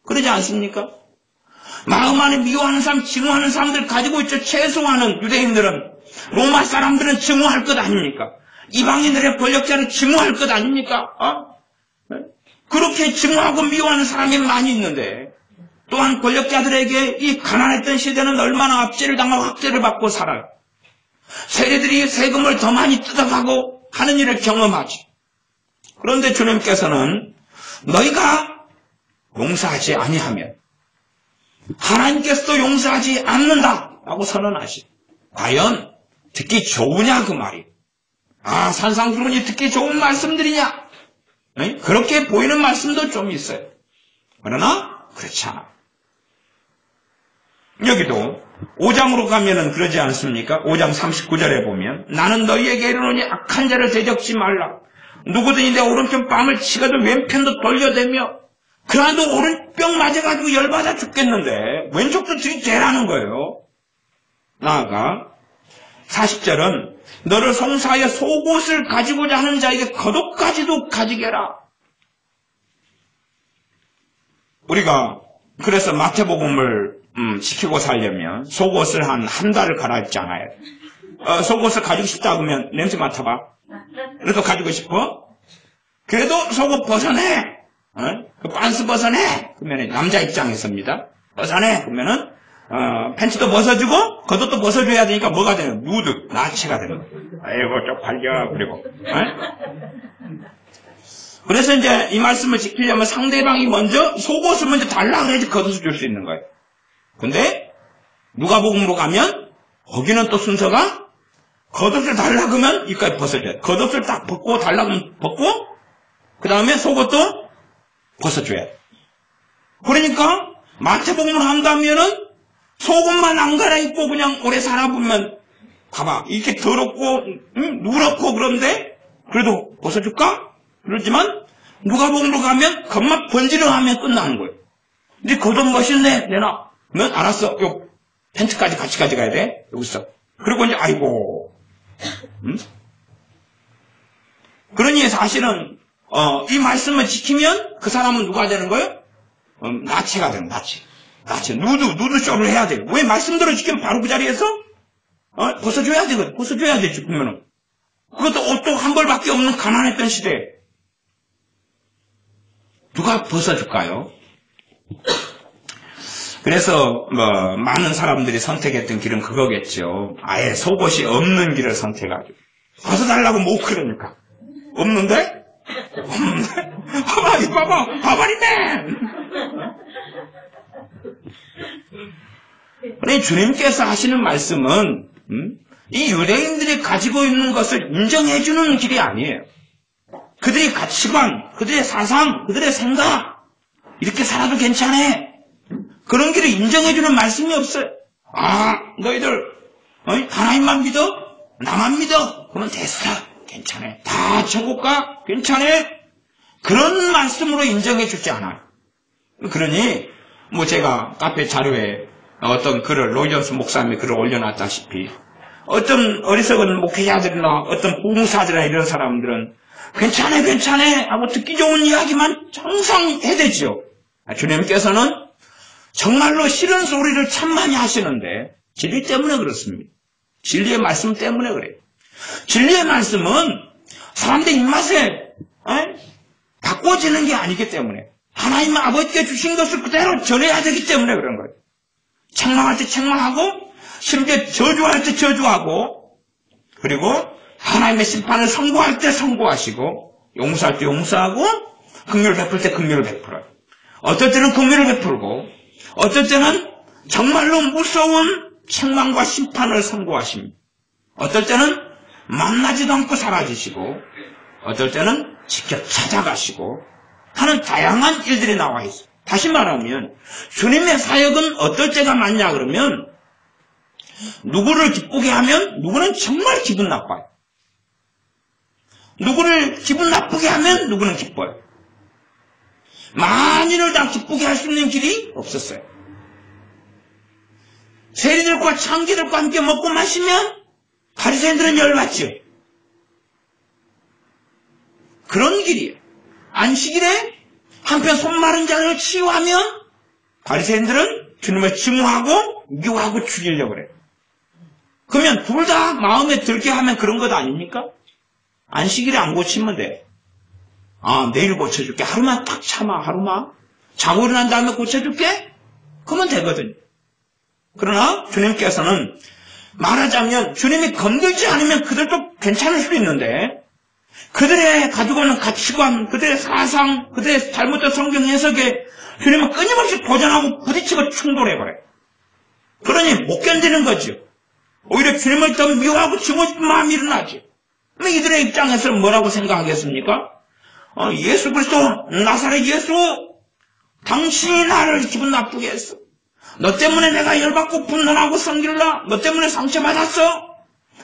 Speaker 1: 그러지 않습니까? 마음 안에 미워하는 사람, 증오하는 사람들 가지고 있죠. 최소한은 유대인들은, 로마 사람들은 증오할 것 아닙니까? 이방인들의 권력자는 증오할 것 아닙니까? 그렇게 증오하고 미워하는 사람이 많이 있는데, 또한 권력자들에게 이 가난했던 시대는 얼마나 압제를 당하고 학대를 받고 살아요. 세리들이 세금을 더 많이 뜯어가고 하는 일을 경험하지. 그런데 주님께서는 너희가 용서하지 아니하면 하나님께서도 용서하지 않는다라고 선언하시. 과연 듣기 좋으냐 그 말이. 산상수훈이 듣기 좋은 말씀들이냐? 그렇게 보이는 말씀도 좀 있어요. 그러나 그렇지 않아. 여기도 5장으로 가면은 그러지 않습니까? 5장 39절에 보면 나는 너희에게 이르노니 악한 자를 대적지 말라. 누구든지 내 오른편 뺨을 치거든 왼편도 돌려대며, 그래도 오른병 맞아가지고 열받아 죽겠는데 왼쪽도 들이대라는 거예요. 나아가 40절은 너를 송사하여 속옷을 가지고자 하는 자에게 겉옷까지도 가지게라. 우리가 그래서 마태복음을 지키고 살려면 속옷을 한 달을 갈아입잖아요. 속옷을 가지고 싶다 그러면 냄새 맡아봐. 그래도 가지고 싶어? 그래도 속옷 벗어내. 그 빤스 벗어내. 그러면 남자 입장에서입니다. 벗어내. 그러면은 팬츠도 벗어주고 겉옷도 벗어줘야 되니까 뭐가 되는? 누드, 나치가 되는 거예요. 아이고 쪽팔려. 그리고 그래서 이제 이 말씀을 지키려면 상대방이 먼저 속옷을 먼저 달라 그래야지 겉옷을 줄 수 있는 거예요. 근데 누가복음으로 가면 거기는 또 순서가 겉옷을 달라 그러면 이까지 벗어줘야 돼. 겉옷을 딱 벗고 달라 그러면 벗고 그 다음에 속옷도 벗어줘야 돼. 그러니까 마태복음을 한다면은 속옷만 안 갈아입고 그냥 오래 살아보면 봐봐 이렇게 더럽고 누렇고 그런데 그래도 벗어줄까? 그러지만 누가복음으로 가면 겉만 번지르하면 끝나는 거예요. 근데 겉옷 멋있네 내놔. 그러면 알았어. 요 팬츠까지 같이 가져가야 돼. 여기서. 그리고 이제 아이고. 그러니 사실은 이 말씀을 지키면 그 사람은 누가 되는 거예요? 나치가 되는 나치. 누드 쇼를 해야 돼요. 왜 말씀대로 지키면 바로 그 자리에서 벗어줘야 되거든. 벗어줘야 되지 그러면은. 그것도 옷도 한 벌밖에 없는 가난했던 시대에 누가 벗어줄까요? 그래서 많은 사람들이 선택했던 길은 그거겠죠. 아예 속옷이 없는 길을 선택하죠. 벗어달라고 못 그러니까. 없는데? 봐봐, 가발이네! 그러니 주님께서 하시는 말씀은, 이 유대인들이 가지고 있는 것을 인정해주는 길이 아니에요. 그들의 가치관, 그들의 사상, 그들의 생각, 이렇게 살아도 괜찮아. 그런 길을 인정해주는 말씀이 없어요. 너희들, 하나님만 믿어? 나만 믿어? 그러면 됐어. 괜찮아. 다 천국 가? 괜찮아. 그런 말씀으로 인정해주지 않아요. 그러니, 제가 카페 자료에 어떤 글을, 로이전스 목사님의 글을 올려놨다시피, 어떤 어리석은 목회자들이나 어떤 부흥사들이나 이런 사람들은 괜찮아 하고 듣기 좋은 이야기만 항상 해대지요. 주님께서는 정말로 싫은 소리를 참 많이 하시는데 진리 때문에 그렇습니다. 진리의 말씀 때문에 그래요. 진리의 말씀은 사람들 입맛에 바꿔지는 게 아니기 때문에 하나님 아버지께 주신 것을 그대로 전해야 되기 때문에 그런 거예요. 책망할 때 책망하고 심지어 저주할 때 저주하고 그리고 하나님의 심판을 선고할 때 선고하시고 용서할 때 용서하고 긍휼을 베풀 때 긍휼을 베풀어요. 어떨 때는 긍휼을 베풀고 어떨 때는 정말로 무서운 책망과 심판을 선고하십니다. 어떨 때는 만나지도 않고 사라지시고 어떨 때는 직접 찾아가시고 하는 다양한 일들이 나와 있어요. 다시 말하면 주님의 사역은 어떨 때가 많냐 그러면 누구를 기쁘게 하면 누구는 정말 기분 나빠요. 누구를 기분 나쁘게 하면 누구는 기뻐요. 만인을 다 기쁘게 할 수 있는 길이 없었어요. 세리들과 창기들과 함께 먹고 마시면 바리새인들은 열받죠. 그런 길이에요. 안식일에 한편 손 마른 자를 치유하면 바리새인들은 주님을 증오하고 미워하고 죽이려고 그래요. 그러면 둘 다 마음에 들게 하면 그런 것 아닙니까? 안식일에 안 고치면 돼. 내일 고쳐줄게. 하루만 딱 참아. 하루만. 자고 일어난 다음에 고쳐줄게? 그러면 되거든요. 그러나 주님께서는 말하자면 주님이 건들지 않으면 그들도 괜찮을 수도 있는데 그들의 가지고 있는 가치관, 그들의 사상, 그들의 잘못된 성경 해석에 주님은 끊임없이 도전하고 부딪히고 충돌해버려요. 그러니 못 견디는 거죠. 오히려 주님을 더 미워하고 지고 싶은 마음이 일어나죠. 그럼 이들의 입장에서는 뭐라고 생각하겠습니까? 예수 그리스도 나사렛 예수, 당신이 나를 기분 나쁘게 했어. 너 때문에 내가 열받고 분노하고 성질나. 너 때문에 상처받았어.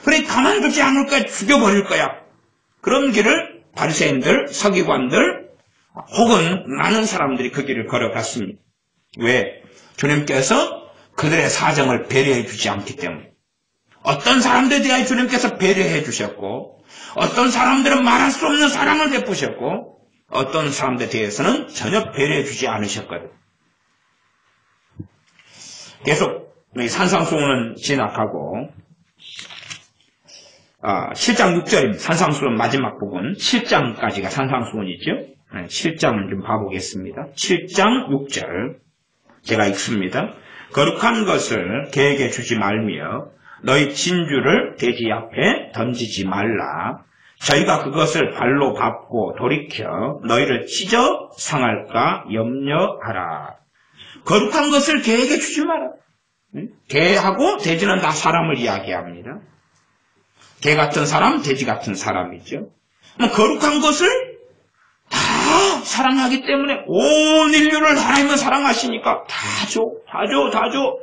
Speaker 1: 그래 가만두지 않을 거야. 죽여버릴 거야. 그런 길을 바리새인들, 서기관들 혹은 많은 사람들이 그 길을 걸어갔습니다. 왜? 주님께서 그들의 사정을 배려해 주지 않기 때문에. 어떤 사람들에 대하여 주님께서 배려해 주셨고 어떤 사람들은 말할 수 없는 사랑을 베푸셨고 어떤 사람들에 대해서는 전혀 배려해 주지 않으셨거든요. 계속 산상수훈은 진학하고 7장 6절입니다. 산상수훈 마지막 부분 7장까지가 산상수훈이죠. 7장을 좀 봐보겠습니다. 7장 6절 제가 읽습니다. 거룩한 것을 개에게 주지 말며 너희 진주를 돼지 앞에 던지지 말라. 저희가 그것을 발로 밟고 돌이켜 너희를 찢어 상할까 염려하라. 거룩한 것을 개에게 주지 마라. 개하고 돼지는 다 사람을 이야기합니다. 개 같은 사람, 돼지 같은 사람이죠. 거룩한 것을 다 사랑하기 때문에 온 인류를 하나님은 사랑하시니까 다 줘, 다 줘, 다 줘,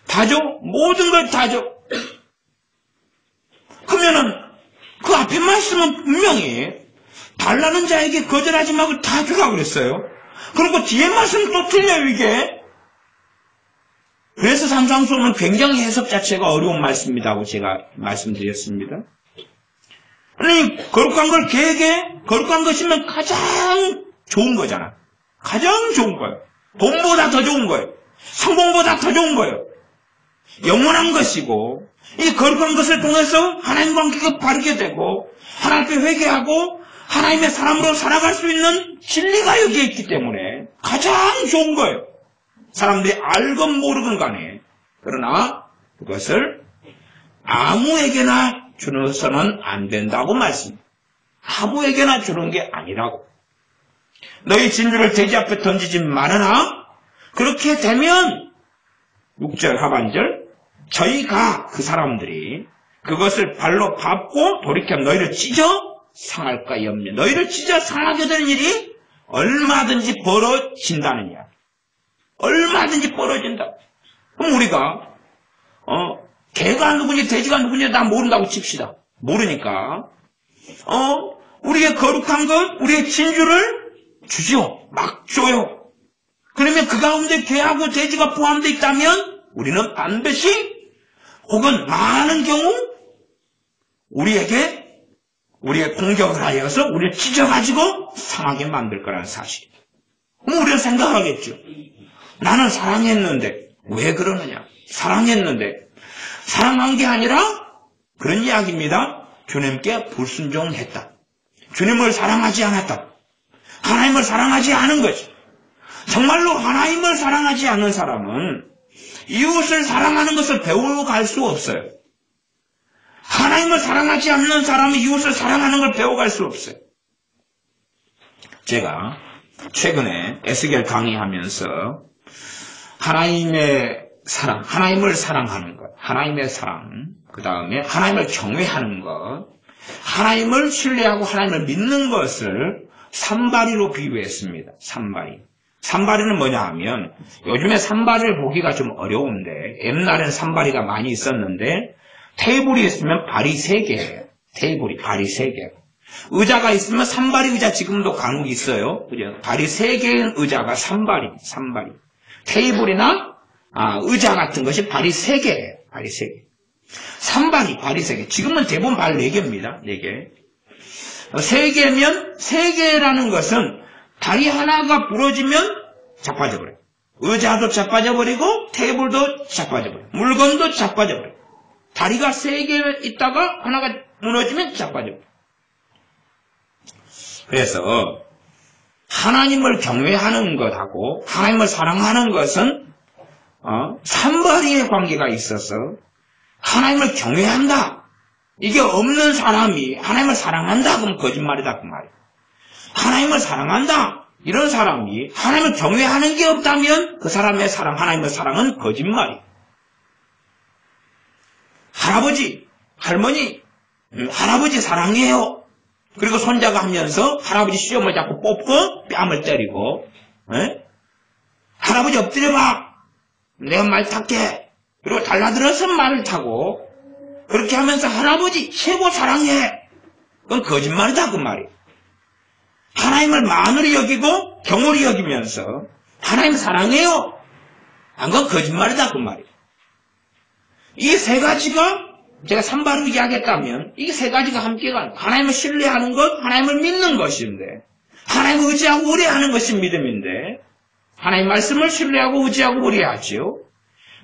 Speaker 1: 다 줘, 모든 걸 다 줘. 그러면은 그 앞에 말씀은 분명히 달라는 자에게 거절하지 말고 다 주라고 그랬어요. 그리고 뒤에 말씀은 또 틀려요, 이게. 그래서 산상수훈은 굉장히 해석 자체가 어려운 말씀이라고 제가 말씀드렸습니다. 아니, 거룩한 걸 개에게, 거룩한 것이면 가장 좋은 거잖아. 가장 좋은 거예요. 돈보다 더 좋은 거예요. 성공보다 더 좋은 거예요. 영원한 것이고, 이 거룩한 것을 통해서 하나님 관계가 바르게 되고, 하나님께 회개하고, 하나님의 사람으로 살아갈 수 있는 진리가 여기에 있기 때문에 가장 좋은 거예요. 사람들이 알건 모르건 간에. 그러나 그것을 아무에게나 주어서는 안 된다고 말씀합니다. 아무에게나 주는 게 아니라고. 너희 진주를 돼지 앞에 던지지 말아라. 그렇게 되면 6절 하반절 저희가 그 사람들이 그것을 발로 밟고 돌이켜 너희를 찢어 상할까 염려. 너희를 찢어 상하게 되는 일이 얼마든지 벌어진다느냐. 얼마든지 벌어진다. 그럼 우리가 개가 누구니 돼지가 누구니 다 모른다고 칩시다. 모르니까 우리의 거룩한 것, 우리의 진주를 주죠. 막 줘요. 그러면 그 가운데 개하고 돼지가 포함되어 있다면 우리는 반드시 혹은 많은 경우 우리의 공격을 하여서 우리를 찢어가지고 상하게 만들 거라는 사실. 그럼 우리는 생각하겠죠. 나는 사랑했는데 왜 그러느냐? 사랑했는데 사랑한 게 아니라 그런 이야기입니다. 주님께 불순종했다. 주님을 사랑하지 않았다. 하나님을 사랑하지 않은 거지. 정말로 하나님을 사랑하지 않는 사람은 이웃을 사랑하는 것을 배워갈 수 없어요. 하나님을 사랑하지 않는 사람은 이웃을 사랑하는 걸 배워갈 수 없어요. 제가 최근에 에스겔 강의하면서 하나님의 사랑, 하나님을 사랑하는 것, 하나님의 사랑, 그 다음에 하나님을 경외하는 것, 하나님을 신뢰하고 하나님을 믿는 것을 산발이로 비유했습니다. 산발이. 산발이는 뭐냐 하면 요즘에 산발이를 보기가 좀 어려운데 옛날에는 산발이가 많이 있었는데 테이블이 있으면 발이 3개예요. 테이블이 발이 3개. 의자가 있으면 산발이 의자 지금도 간혹 있어요. 그죠? 발이 3개인 의자가 산발이. 테이블이나 의자 같은 것이 발이 3개예요. 발이 3개. 산발이 발이 3개. 지금은 대부분 발 4개입니다. 4개. 3개면 3개라는 것은 다리 하나가 부러지면 자빠져 버려요. 의자도 자빠져 버리고 테이블도 자빠져 버려요. 물건도 자빠져 버려요. 다리가 3개 있다가 하나가 무너지면 자빠져 버려요. 그래서 하나님을 경외하는 것하고 하나님을 사랑하는 것은 산발이의 관계가 있어서 하나님을 경외한다. 이게 없는 사람이 하나님을 사랑한다 그러면 거짓말이다 그 말이에요. 하나님을 사랑한다. 이런 사람이 하나님을 경외하는 게 없다면 그 사람의 사랑, 하나님의 사랑은 거짓말이에요. 할아버지, 할머니, 할아버지 사랑해요. 그리고 손자가 하면서 할아버지 시험을 잡고 뽑고 뺨을 때리고 할아버지 엎드려봐. 내가 말 탈게. 그리고 달라들어서 말을 타고 그렇게 하면서 할아버지 최고 사랑해. 그건 거짓말이다 그 말이에요. 하나님을 만으로 여기고 경홀히 여기면서 하나님 사랑해요. 그건 거짓말이다 그 말이에요. 이 3가지가 제가 산발을 이야기했다면 이게 3가지가 함께 가는 하나님을 신뢰하는 것, 하나님을 믿는 것인데 하나님을 의지하고 의뢰하는 것이 믿음인데 하나님 말씀을 신뢰하고 의지하고 의뢰하지요.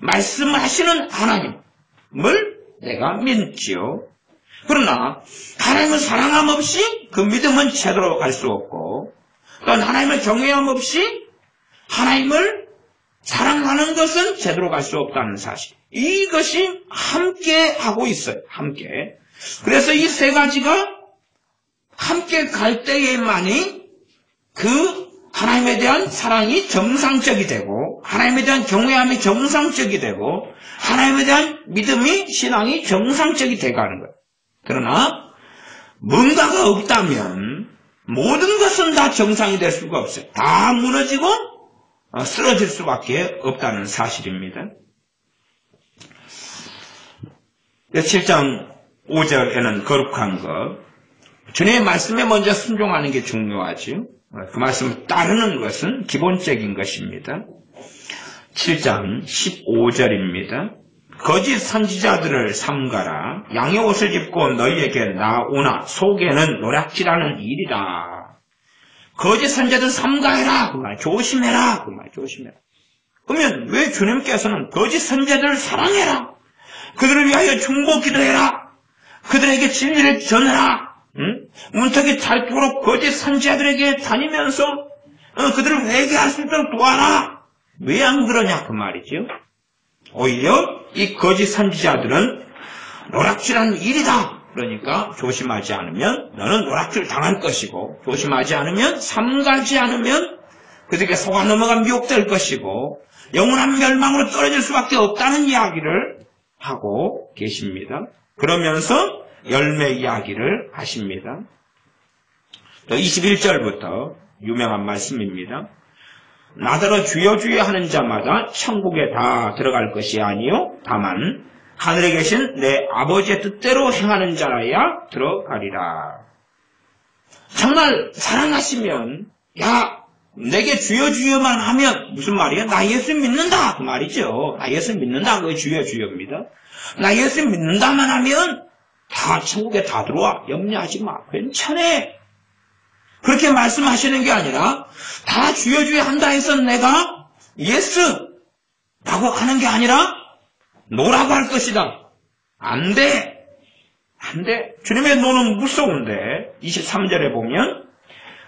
Speaker 1: 말씀하시는 하나님을 내가 믿지요. 그러나 하나님을 사랑함 없이 그 믿음은 제대로 갈 수 없고 또한 하나님을 경외함 없이 하나님을 사랑하는 것은 제대로 갈 수 없다는 사실. 이것이 함께 하고 있어요. 함께. 그래서 이 3가지가 함께 갈 때에만이 그 하나님에 대한 사랑이 정상적이 되고 하나님에 대한 경외함이 정상적이 되고 하나님에 대한 믿음이 신앙이 정상적이 돼가는 거예요. 그러나 뭔가가 없다면 모든 것은 다 정상이 될 수가 없어요. 다 무너지고 쓰러질 수밖에 없다는 사실입니다. 7장 5절에는 거룩한 것, 주님의 말씀에 먼저 순종하는 게 중요하죠. 그 말씀을 따르는 것은 기본적인 것입니다. 7장 15절입니다. 거짓 선지자들을 삼가라. 양의 옷을 입고 너희에게 나오나 속에는 노략질하는 일이라. 거짓 선지자들 삼가해라. 그 말 조심해라. 그 말 조심해라. 그러면 왜 주님께서는 거짓 선지자들을 사랑해라. 그들을 위하여 중보 기도해라. 그들에게 진리를 전해라. 문턱이 닳도록 거짓 선지자들에게 다니면서 그들을 회개할 수 있도록 도와라. 왜 안 그러냐 그 말이죠. 오히려 이 거짓 선지자들은 노략질하는 일이다. 그러니까 조심하지 않으면 너는 노략질 당할 것이고 조심하지 않으면 삼가지 않으면 그들에게 속아 넘어가 미혹될 것이고 영원한 멸망으로 떨어질 수밖에 없다는 이야기를 하고 계십니다. 그러면서 열매 이야기를 하십니다. 또 21절부터 유명한 말씀입니다. 나더러 주여 주여 하는 자마다 천국에 다 들어갈 것이 아니요 다만 하늘에 계신 내 아버지의 뜻대로 행하는 자라야 들어가리라. 정말 사랑하시면 내게 주여 주여만 하면 무슨 말이야? 나 예수 믿는다 그 말이죠. 나 예수 믿는다 그게 주여 주여입니다. 나 예수 믿는다만 하면 다 천국에 다 들어와. 염려하지 마. 괜찮아. 그렇게 말씀하시는 게 아니라 다 주여 주여 한다 해서 내가 예스라고 하는 게 아니라 노라고 할 것이다. 안 돼. 안 돼. 주님의 노는 무서운데 23절에 보면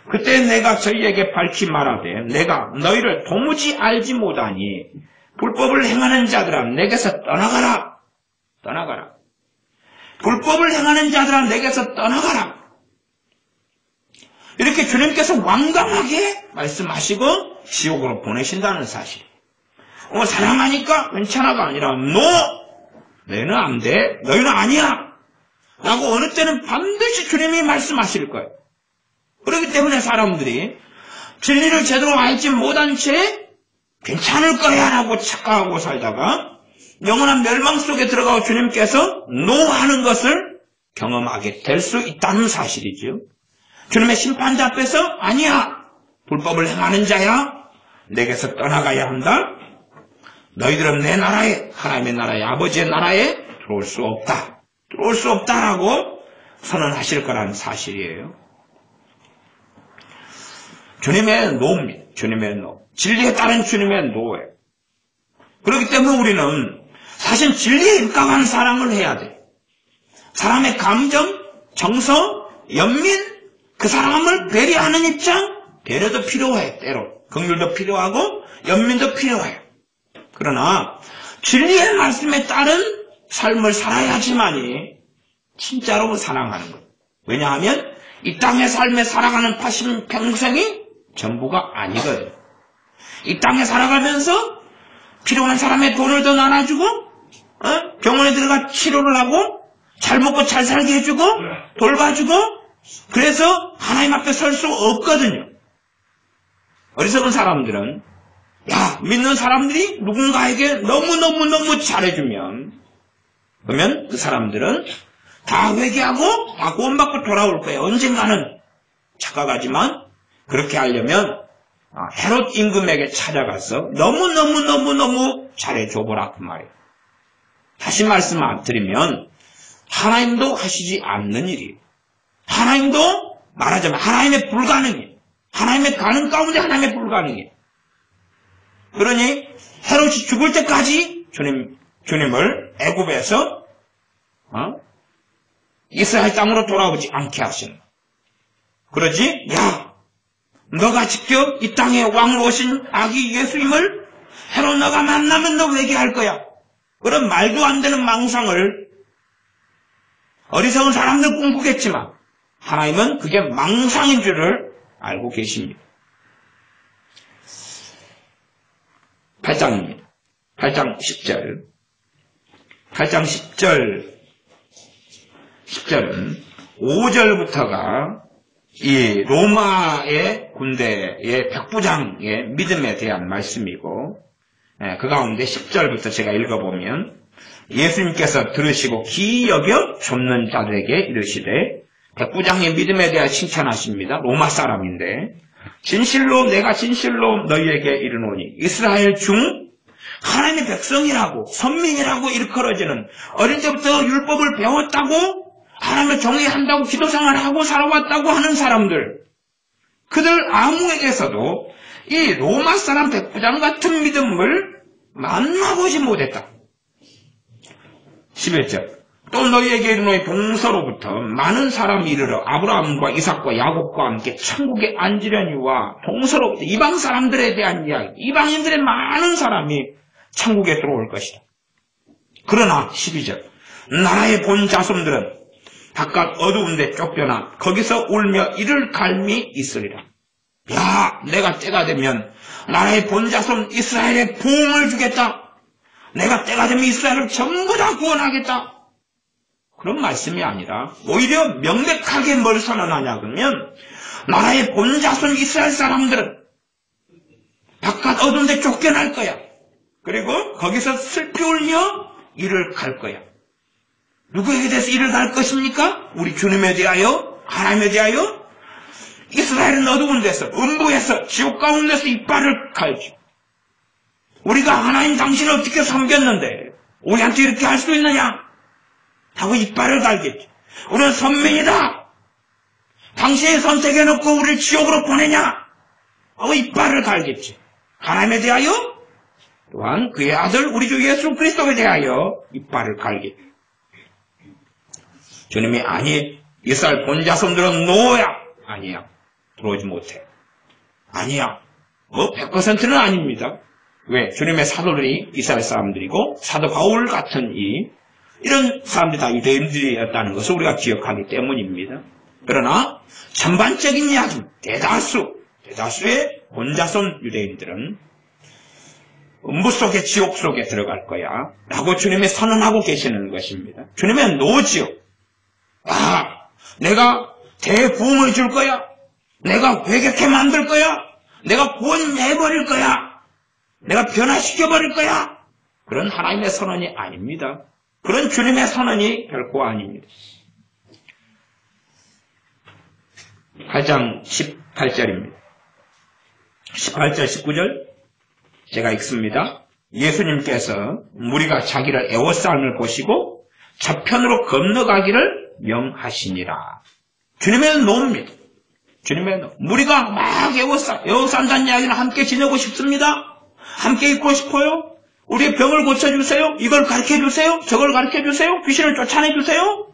Speaker 1: 그때 내가 저희에게 밝히 말하되 내가 너희를 도무지 알지 못하니 불법을 행하는 자들아 내게서 떠나가라. 떠나가라. 불법을 행하는 자들아 내게서 떠나가라. 이렇게 주님께서 완강하게 말씀하시고 지옥으로 보내신다는 사실. 사랑하니까 괜찮아가 아니라 너희는 안 돼. 너희는 아니야. 라고 어느 때는 반드시 주님이 말씀하실 거예요. 그렇기 때문에 사람들이 진리를 제대로 알지 못한 채 괜찮을 거야 라고 착각하고 살다가 영원한 멸망 속에 들어가고 주님께서 노하는 것을 경험하게 될 수 있다는 사실이죠. 주님의 심판자 앞에서 아니야, 불법을 행하는 자야, 내게서 떠나가야 한다. 너희들은 내 나라에, 하나님의 나라에, 아버지의 나라에 들어올 수 없다. 들어올 수 없다라고 선언하실 거라는 사실이에요. 주님의 노입니다. 주님의 노. 진리에 따른 주님의 노예요. 그렇기 때문에 우리는 사실 진리에 입각한 사랑을 해야 돼. 사람의 감정, 정서, 연민, 그 사람을 배려하는 입장, 배려도 필요해. 때로 긍휼도 필요하고 연민도 필요해요. 그러나 진리의 말씀에 따른 삶을 살아야지만이 진짜로 사랑하는 거예요. 왜냐하면 이 땅의 삶에 살아가는 80평생이 전부가 아니거든요. 이 땅에 살아가면서 필요한 사람의 돈을 더 나눠주고 병원에 들어가 치료를 하고 잘 먹고 잘 살게 해주고 돌봐주고 그래서 하나님 앞에 설 수 없거든요. 어리석은 사람들은 믿는 사람들이 누군가에게 너무너무너무 잘해주면 그러면 그 사람들은 다 회개하고 다 구원받고 돌아올 거예요. 언젠가는 착각하지만 그렇게 하려면 헤롯 임금에게 찾아가서 너무너무너무너무 잘해줘보라 그 말이에요. 다시 말씀드리면 하나님도 하시지 않는 일이에요. 하나님도 말하자면 하나님의 불가능이에요. 하나님의 가능 가운데 하나님의 불가능이에요. 그러니 헤롯이 죽을 때까지 주님을 애굽에서 이스라엘 땅으로 돌아오지 않게 하시는 거예요. 그러지 너가 직접 이 땅에 왕으로 오신 아기 예수님을 헤롯 너가 만나면 너 회개할 거야. 그런 말도 안 되는 망상을 어리석은 사람들 꿈꾸겠지만 하나님은 그게 망상인 줄을 알고 계십니다. 8장입니다. 8장 10절. 8장 10절은 5절부터가 이 로마의 군대의 백부장의 믿음에 대한 말씀이고 그 가운데 10절부터 제가 읽어보면 예수님께서 들으시고 기이 여겨 좁는 자들에게 이르시되 백부장의 믿음에 대해 칭찬하십니다. 로마 사람인데 내가 진실로 너희에게 이르노니 이스라엘 중 하나님의 백성이라고 선민이라고 일컬어지는 어릴 때부터 율법을 배웠다고 하나님을 경외한다고 기도생활을 하고 살아왔다고 하는 사람들 그들 아무에게서도 이 로마 사람 백부장 같은 믿음을 만나보지 못했다. 11절 또 너희에게 이르노니 동서로부터 많은 사람이 이르러 아브라함과 이삭과 야곱과 함께 천국에 앉으려니와 동서로부터 이방 사람들에 대한 이야기 이방인들의 많은 사람이 천국에 들어올 것이다. 그러나 12절 나라의 본 자손들은 바깥 어두운 데 쫓겨나 거기서 울며 이를 갈미 있으리라. 내가 때가 되면 나라의 본 자손 이스라엘에 부흥을 주겠다. 내가 때가 되면 이스라엘을 전부 다 구원하겠다. 그런 말씀이 아니라 오히려 명백하게 뭘 선언하냐 그러면 나라의 본 자손 이스라엘 사람들은 바깥 어두운 데 쫓겨날 거야. 그리고 거기서 슬피 울며 이를 갈 거야. 누구에게 대해서 이를 갈 것입니까? 우리 주님에 대하여, 하나님에 대하여. 이스라엘은 어두운 데서, 음부에서, 지옥 가운데서 이빨을 갈죠. 우리가 하나님 당신을 어떻게 섬겼는데 우리한테 이렇게 할 수 있느냐? 하고 이빨을 갈겠죠. 우리는 선민이다. 당신이 선택해놓고 우리를 지옥으로 보내냐? 하고 이빨을 갈겠죠. 하나님에 대하여 또한 그의 아들 우리 주 예수 그리스도에 대하여 이빨을 갈겠죠. 주님이 아니 이스라엘 본자손들은 노야. 아니야. 들어오지 못해. 아니야. 100%는 아닙니다. 왜? 주님의 사도들이 이스라엘 사람들이고 사도 바울 같은 이런 사람들이 다 유대인들이었다는 것을 우리가 기억하기 때문입니다. 그러나 전반적인 이야기, 대다수의 본자손 유대인들은 음부 속에 지옥 속에 들어갈 거야 라고 주님이 선언하고 계시는 것입니다. 주님의 노지요. 내가 대부흥을 줄 거야. 내가 회개케 만들 거야. 내가 구원해버릴 거야. 내가 변화시켜버릴 거야. 그런 하나님의 선언이 아닙니다. 그런 주님의 선언이 결코 아닙니다. 8장 18절입니다. 18절 19절 제가 읽습니다. 예수님께서 무리가 자기를 애워싸움을 보시고 저편으로 건너가기를 명하시니라. 주님의 노입니다. 주님의 노. 무리가 막 애워싼다는 이야기는 함께 지내고 싶습니다. 함께 있고 싶어요. 우리의 병을 고쳐주세요. 이걸 가르쳐주세요. 저걸 가르쳐주세요. 귀신을 쫓아내주세요.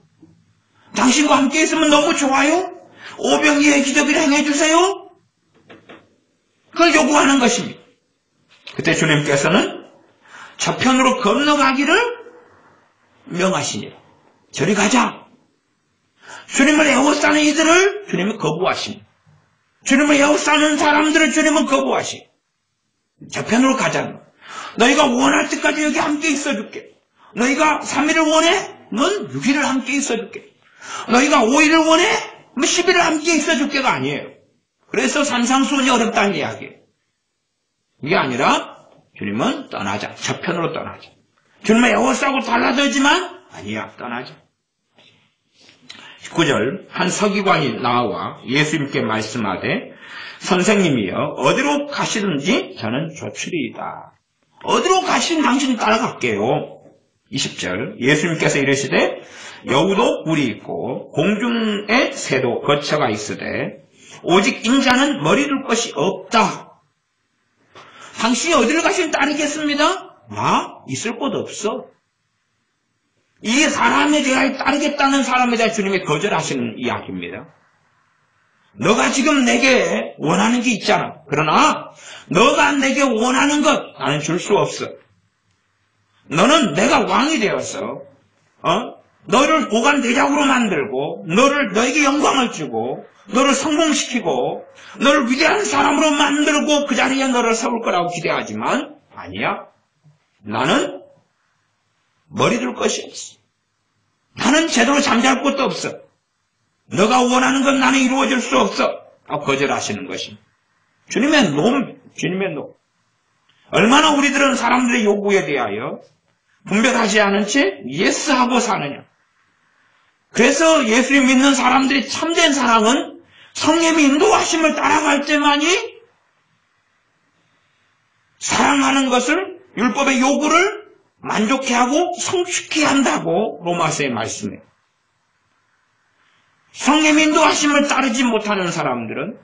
Speaker 1: 당신과 함께 있으면 너무 좋아요. 오병이의 기적을 행해주세요. 그걸 요구하는 것입니다. 그때 주님께서는 저편으로 건너가기를 명하시니라. 저리 가자. 주님을 애워싸는 이들을 주님은 거부하십니다. 주님을 애워싸는 사람들을 주님은 거부하시. 저편으로 가자. 너희가 원할 때까지 여기 함께 있어줄게. 너희가 3일을 원해? 넌 6일을 함께 있어줄게. 너희가 5일을 원해? 10일을 함께 있어줄게가 아니에요. 그래서 산상수훈이 어렵다는 이야기예요. 이게 아니라 주님은 떠나자. 저편으로 떠나자. 주님은 애워싸고 달라들지만 아니야. 떠나자. 19절 한 서기관이 나와 예수님께 말씀하되 선생님이여 어디로 가시든지 저는 좋으리이다. 어디로 가시든 당신 따라갈게요. 20절 예수님께서 이르시되 여우도 뿔이 있고 공중의 새도 거처가 있으되 오직 인자는 머리 둘 것이 없다. 당신이 어디를 가시든 따르겠습니다. 나 있을 곳 없어. 이 사람에 대하여 따르겠다는 사람에 대해 주님이 거절하시는 이야기입니다. 너가 지금 내게 원하는 게 있잖아. 그러나 너가 내게 원하는 것 나는 줄 수 없어. 너는 내가 왕이 되어서 너를 고관 대작으로 만들고 너에게 영광을 주고 너를 성공시키고 너를 위대한 사람으로 만들고 그 자리에 너를 세울 거라고 기대하지만 아니야. 나는 머리 둘 것이 없어. 나는 제대로 잠잘 곳도 없어. 너가 원하는 건 나는 이루어질 수 없어. 거절하시는 것이 주님의 노. 얼마나 우리들은 사람들의 요구에 대하여 분별하지 않은 채 예스하고 사느냐. 그래서 예수를 믿는 사람들이 참된 사랑은 성령의 인도하심을 따라갈 때만이 사랑하는 것을 율법의 요구를 만족해 하고 성취케 한다고 로마서에 말씀해요. 성령의 인도하심을 따르지 못하는 사람들은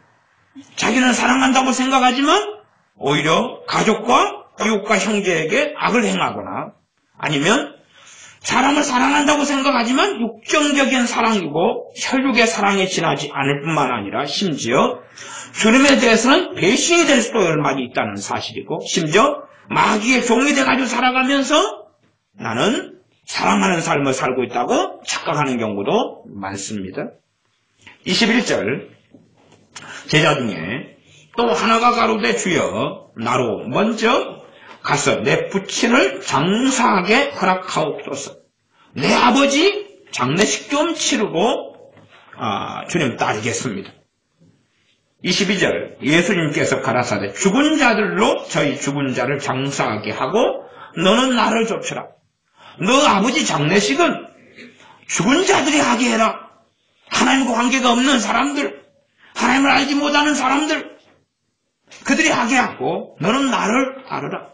Speaker 1: 자기는 사랑한다고 생각하지만 오히려 가족과 이웃과 형제에게 악을 행하거나 아니면 사람을 사랑한다고 생각하지만 육정적인 사랑이고 혈육의 사랑에 지나지 않을 뿐만 아니라 심지어 주님에 대해서는 배신이 될 수도 많이 있다는 사실이고 심지어 마귀의 종이 돼가지고 살아가면서 나는 사랑하는 삶을 살고 있다고 착각하는 경우도 많습니다. 21절 제자 중에 또 하나가 가로되 주여 나로 먼저 가서 내 부친을 장사하게 허락하옵소서. 내 아버지 장례식 좀 치르고 주님 따르겠습니다. 22절 예수님께서 가라사대 죽은 자들로 저희 죽은 자를 장사하게 하고 너는 나를 쫓으라. 너 아버지 장례식은 죽은 자들이 하게 해라. 하나님과 관계가 없는 사람들, 하나님을 알지 못하는 사람들, 그들이 하게 하고 너는 나를 따르라.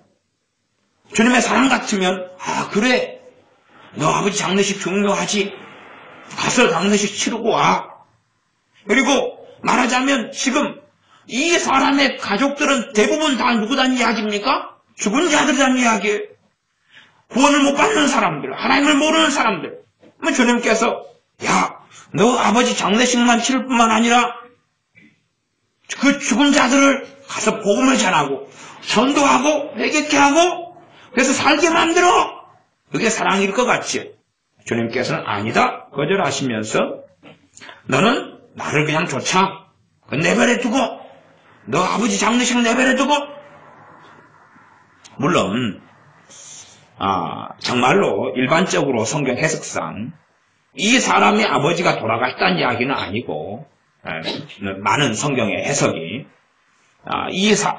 Speaker 1: 주님의 사랑 같으면 그래 너 아버지 장례식 중요하지. 가서 장례식 치르고 와. 그리고 말하자면 지금 이 사람의 가족들은 대부분 다 누구단 이야기입니까? 죽은 자들이란 이야기예요. 구원을 못 받는 사람들, 하나님을 모르는 사람들. 주님께서 너 아버지 장례식만 치를 뿐만 아니라 그 죽은 자들을 가서 복음을 전하고 전도하고 회개케 하고 그래서 살게 만들어. 그게 사랑일 것 같지. 주님께서는 아니다 거절하시면서 너는 나를 그냥 쫓아. 내버려 두고 너 아버지 장례식 내버려 두고. 물론 정말로 일반적으로 성경 해석상 이 사람의 아버지가 돌아갔다는 이야기는 아니고, 많은 성경의 해석이,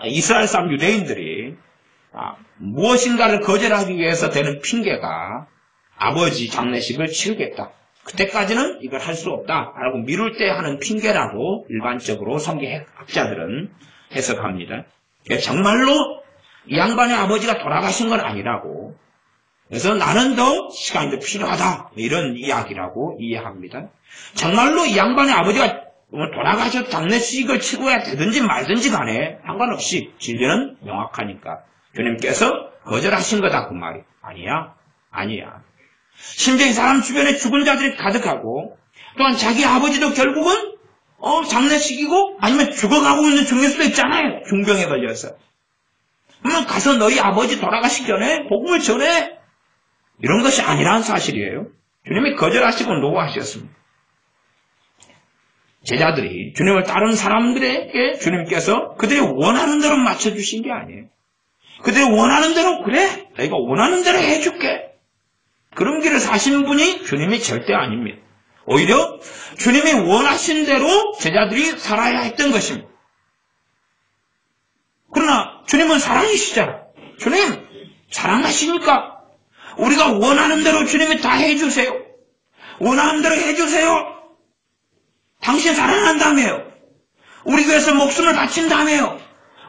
Speaker 1: 이스라엘 사람 유대인들이 무엇인가를 거절하기 위해서 되는 핑계가 아버지 장례식을 치르겠다. 그때까지는 이걸 할 수 없다라고 미룰 때 하는 핑계라고 일반적으로 성경학자들은 해석합니다. 정말로 이 양반의 아버지가 돌아가신 건 아니라고, 그래서 나는 더 시간이 더 필요하다 이런 이야기라고 이해합니다. 정말로 이 양반의 아버지가 돌아가셔서 장례식을 치고야 되든지 말든지 간에 상관없이 진리는 명확하니까 주님께서 거절하신 거다 그 말이 아니야. 심지어 이 사람 주변에 죽은 자들이 가득하고 또한 자기 아버지도 결국은 장례식이고 아니면 죽어가고 있는 중일 수도 있잖아요. 중병에 걸려서. 그러면 가서 너희 아버지 돌아가시기 전에 복음을 전해. 이런 것이 아니라는 사실이에요. 주님이 거절하시고 노하셨습니다. 제자들이 주님을 따른 사람들에게 주님께서 그들이 원하는 대로 맞춰주신 게 아니에요. 그들이 원하는 대로 그래 내가 원하는 대로 해줄게. 그런 길을 사신 분이 주님이 절대 아닙니다. 오히려 주님이 원하신 대로 제자들이 살아야 했던 것입니다. 그러나 주님은 사랑이시잖아. 주님 사랑하시니까 우리가 원하는 대로 주님이 다 해주세요. 원하는 대로 해주세요. 당신 사랑한다며요. 우리 교회에서 목숨을 바친다며요.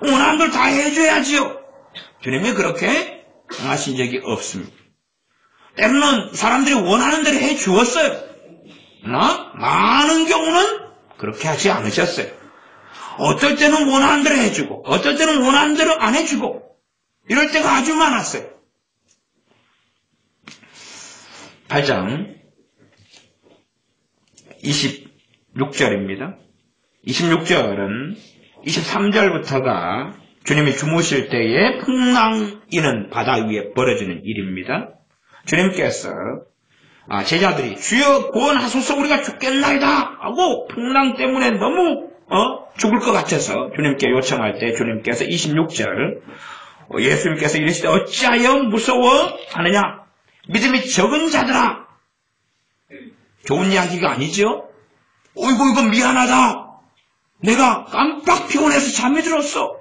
Speaker 1: 원하는 대로 다 해줘야지요. 주님이 그렇게 하신 적이 없습니다. 때로는 사람들이 원하는 대로 해주었어요. 그러나 많은 경우는 그렇게 하지 않으셨어요. 어떨 때는 원하는 대로 해주고 어떨 때는 원하는 대로 안 해주고 이럴 때가 아주 많았어요. 8장 26절입니다. 26절은 23절부터가 주님이 주무실 때에 풍랑이는 바다 위에 벌어지는 일입니다. 주님께서 제자들이 주여 구원하소서 우리가 죽겠나이다 하고 풍랑 때문에 너무 죽을 것 같아서 주님께 요청할 때 주님께서 26절 예수님께서 이르시되 어찌하여 무서워 하느냐 믿음이 적은 자들아. 좋은 이야기가 아니죠. 어이구 미안하다. 내가 깜빡 피곤해서 잠이 들었어.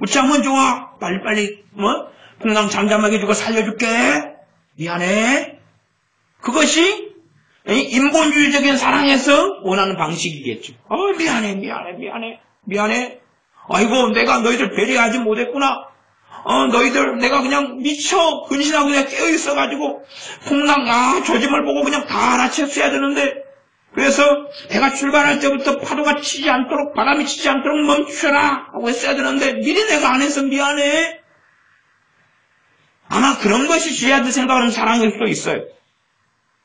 Speaker 1: 어찌하면 좋아. 빨리빨리 풍랑 잠잠하게 주고 살려줄게. 미안해. 그것이 인본주의적인 사랑에서 원하는 방식이겠죠. 미안해. 아이고 내가 너희들 배려하지 못했구나. 너희들 내가 그냥 미쳐 근신하고 그냥 깨어있어가지고 풍랑 조짐을 보고 그냥 다 알아챘어야 되는데 그래서 배가 출발할 때부터 파도가 치지 않도록 바람이 치지 않도록 멈추라 하고 했어야 되는데 미리 내가 안 해서 미안해. 아마 그런 것이 제자들 생각하는 사랑일 수도 있어요.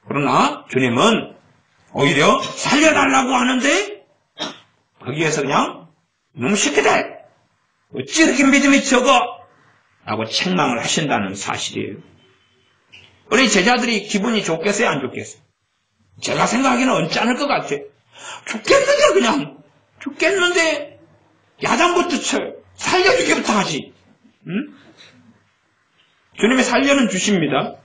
Speaker 1: 그러나 주님은 오히려 살려달라고 하는데 거기에서 그냥 너무 쉽게 돼. 어찌 이렇게 믿음이 적어? 라고 책망을 하신다는 사실이에요. 우리 제자들이 기분이 좋겠어요? 안 좋겠어요? 제가 생각하기는 언짢을 것 같아요. 죽겠는데 야단부터 쳐요. 살려주기부터 하지. 응? 주님이 살려는 주십니다.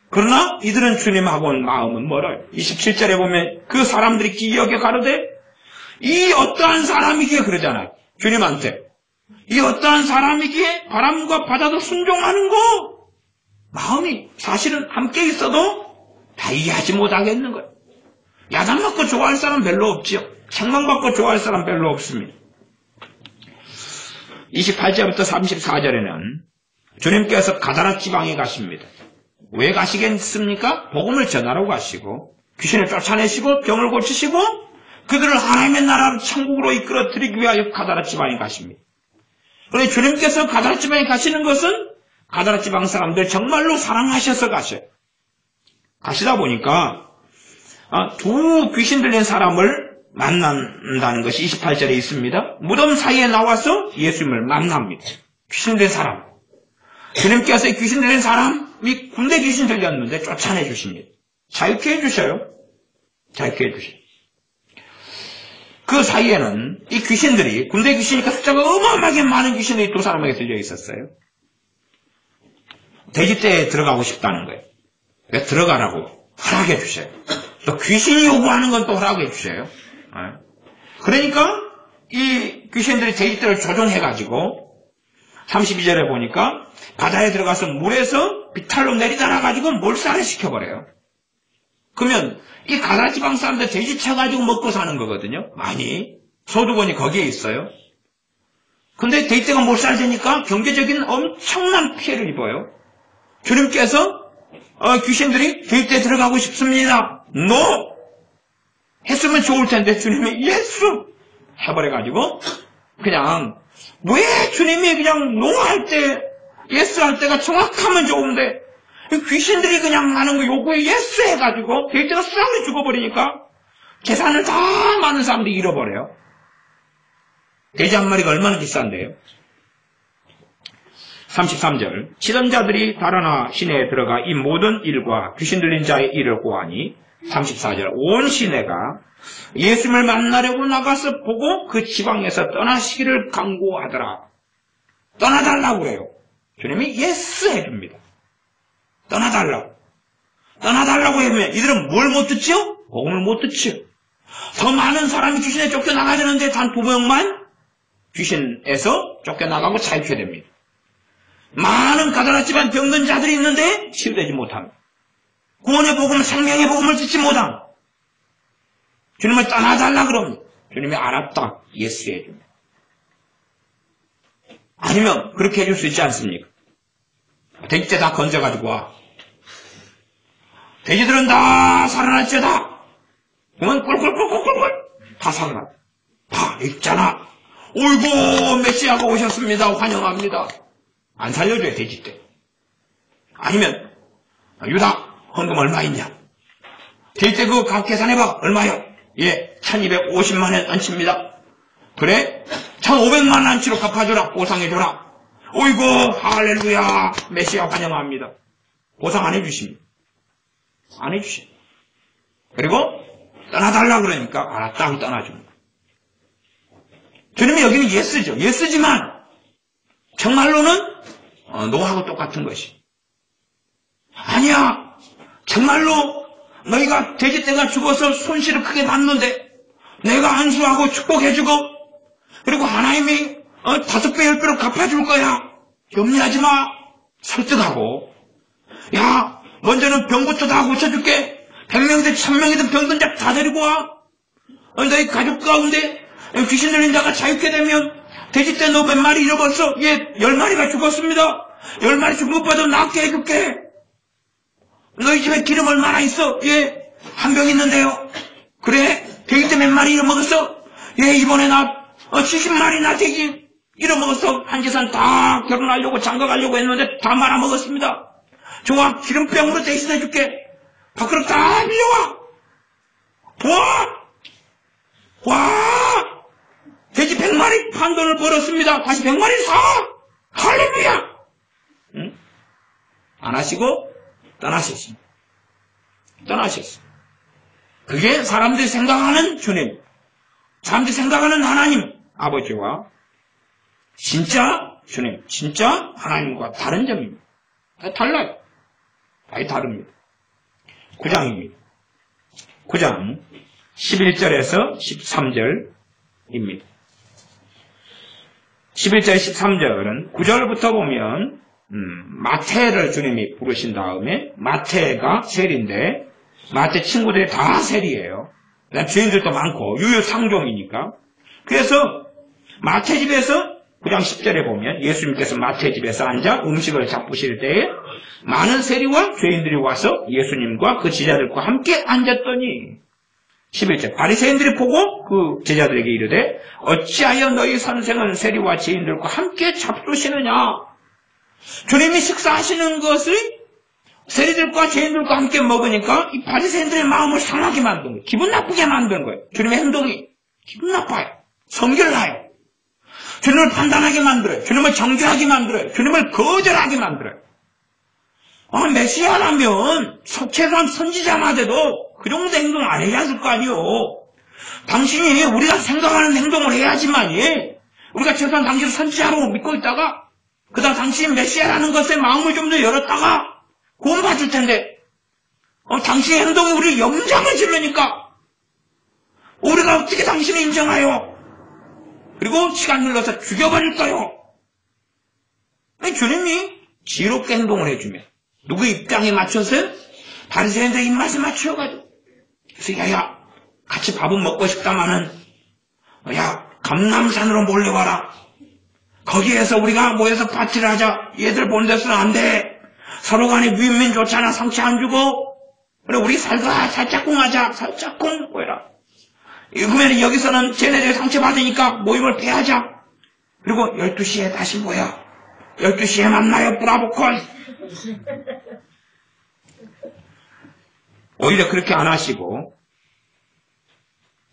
Speaker 1: 그러나 이들은 주님하고는 마음은 멀어요. 27절에 보면 그 사람들이 기억에 가로되 이 어떠한 사람이기에 그러잖아요. 주님한테 이 어떠한 사람이기에 바람과 바다도 순종하는 거 마음이 사실은 함께 있어도 다 이해하지 못하겠는 거예요. 야단맞고 좋아할 사람 별로 없지요. 책망받고 좋아할 사람 별로 없습니다. 28절부터 34절에는 주님께서 가다라 지방에 가십니다. 왜 가시겠습니까? 복음을 전하러 가시고 귀신을 쫓아내시고 병을 고치시고 그들을 하나님의 나라로 천국으로 이끌어 드리기 위하여 가다라 지방에 가십니다. 그런데 주님께서 가다라 지방에 가시는 것은 가다라 지방 사람들 정말로 사랑하셔서 가셔요. 가시다 보니까 두 귀신 들린 사람을 만난다는 것이 28절에 있습니다. 무덤 사이에 나와서 예수님을 만납니다. 귀신 들린 사람. 주님께서 귀신 들린 사람이 군대 귀신 들렸는데 쫓아내 주십니다. 자유케 해주셔요. 자유케 해주셔요. 그 사이에는 이 귀신들이 군대 귀신이니까 숫자가 어마어마하게 많은 귀신들이 두 사람에게 들려 있었어요. 돼지떼에 들어가고 싶다는 거예요. 왜 들어가라고 허락해 주세요. 또 귀신이 요구하는 건 또 허락해 주세요. 그러니까 이 귀신들이 돼지떼를 조종해가지고 32절에 보니까 바다에 들어가서 물에서 비탈로 내리달아가지고 몰살을 시켜버려요. 그러면 이 가나 지방 사람들 돼지 쳐가지고 먹고 사는 거거든요. 많이. 소득원이 거기에 있어요. 근데 돼지떼가 몰살되니까 경제적인 엄청난 피해를 입어요. 주님께서 귀신들이 돼지떼에 들어가고 싶습니다. NO! 했으면 좋을 텐데 주님이 예수! 해버려가지고 그냥 왜 주님이 그냥 NO 할 때 예스 할 때가 정확하면 좋은데 귀신들이 그냥 하는 거 요구에 예스 해가지고 돼지떼가 싹 죽어버리니까 재산을 다 많은 사람들이 잃어버려요. 돼지 한 마리가 얼마나 비싼데요? 33절 치던 자들이 달아나 시내에 들어가 이 모든 일과 귀신 들린 자의 일을 고하니 34절 온 시내가 예수님을 만나려고 나가서 보고 그 지방에서 떠나시기를 강구하더라. 떠나달라고 그래요. 주님이 예스 해줍니다. 떠나달라고. 떠나달라고 하면 이들은 뭘 못 듣지요? 복음을 못 듣지요. 더 많은 사람이 귀신에 쫓겨나가려는데 단 2명만 귀신에서 쫓겨나가고 자유케 됩니다. 많은 가다라 집안 병든 자들이 있는데 치유되지 못합니다. 구원의 복음, 생명의 복음을 듣지 못함. 주님을 떠나달라 그럽니다. 주님이 알았다. 예스 해줍니다. 아니면 그렇게 해줄 수 있지 않습니까? 돼지떼 다 건져가지고 와. 돼지들은 다 살아났지다. 그러면 꿀꿀꿀꿀꿀 다 살아났다. 다 있잖아. 어이구 메시아가 오셨습니다. 환영합니다. 안 살려줘야 돼지떼. 아니면 유다 헌금 얼마 있냐? 돼지떼 그거 값 계산해봐. 얼마요? 예, 1250만 원 안치입니다. 그래? 1500만 원치로 갚아줘라. 보상해줘라. 어이구 할렐루야 메시아 환영합니다. 보상 안 해주십니다. 안 해주십니다. 그리고 떠나달라 그러니까 알았다 하고 떠나줍니다. 주님이 여기는 예스죠. 예스지만 정말로는 노하고 똑같은 것이. 아니야. 정말로 너희가 돼지떼가 죽어서 손실을 크게 봤는데 내가 안수하고 축복해주고 그리고 하나님이 5배 10배로 갚아줄 거야. 염려하지 마. 설득하고 야 먼저는 병부터 다 고쳐줄게. 100명이든 1000명이든 병든 자 다 데리고 와. 너희 가족 가운데 귀신 들린 자가 자유케 되면 돼지떼 너 몇 마리 잃어버렸어? 예, 10마리가 죽었습니다. 10마리 죽은 것보다 낫게 해줄게. 너희 집에 기름 얼마나 있어? 예, 한 병 있는데요. 그래? 돼지떼 몇 마리 잃어먹었어? 예, 이번에 나 70마리 나 돼지 잃어먹었어. 한지산 다 결혼하려고 장가가려고 했는데 다 말아먹었습니다. 좋아, 기름병으로 대신해줄게. 밥그릇 다 빌려와. 와! 돼지 100마리 판 돈을 벌었습니다. 다시 100마리 사! 할렐루야! 응? 안 하시고 떠나셨습니다. 떠나셨습니다. 그게 사람들이 생각하는 주님, 사람들이 생각하는 하나님, 아버지와 진짜 주님, 진짜 하나님과 다른 점입니다. 다 달라요. 다 다릅니다. 9장입니다. 9장 11절에서 13절입니다. 11절 13절은 9절부터 보면 마태를 주님이 부르신 다음에 마태가 세리인데 마태 친구들이 다 세리예요. 죄인들도 많고 유유상종이니까. 그래서 마태 집에서 9장 10절에 보면 예수님께서 마태 집에서 앉아 음식을 잡수실 때에 많은 세리와 죄인들이 와서 예수님과 그 제자들과 함께 앉았더니 11절 바리새인들이 보고 그 제자들에게 이르되 어찌하여 너희 선생은 세리와 죄인들과 함께 잡수시느냐. 주님이 식사하시는 것을 세리들과 죄인들과 함께 먹으니까 이 바리새인들의 마음을 상하게 만든 거예요. 기분 나쁘게 만든 거예요. 주님의 행동이 기분 나빠요. 성결나요. 주님을 판단하게 만들어요. 주님을 정죄하게 만들어요. 주님을 거절하게 만들어요. 메시아라면 최소한 선지자마저도 그 정도 행동 안 해야 할 거 아니에요. 당신이 우리가 생각하는 행동을 해야지만 우리가 최소한 당신을 선지자로 믿고 있다가 그다음 당신이 메시아라는 것에 마음을 좀 더 열었다가 구원받을 텐데 당신의 행동이 우리 영장을 지르니까 우리가 어떻게 당신을 인정하여? 그리고 시간 흘러서 죽여버릴까요? 주님이 지롭게 행동을 해주면 누구의 입장에 맞춰서 바리새인들 입맛에 맞춰가지고 그래서 야야 같이 밥은 먹고 싶다마는 야 감람산으로 몰려와라. 거기에서 우리가 모여서 파티를 하자. 얘들 보는 데서는 안 돼. 서로 간에 윈윈 좋잖아. 상처 안 주고. 그래 우리 살짝쿵 하자. 살짝쿵 뭐라. 그러면 여기서는 쟤네들 상처 받으니까 모임을 폐하자. 그리고 12시에 다시 모여. 12시에 만나요. 브라보콘. 오히려 그렇게 안 하시고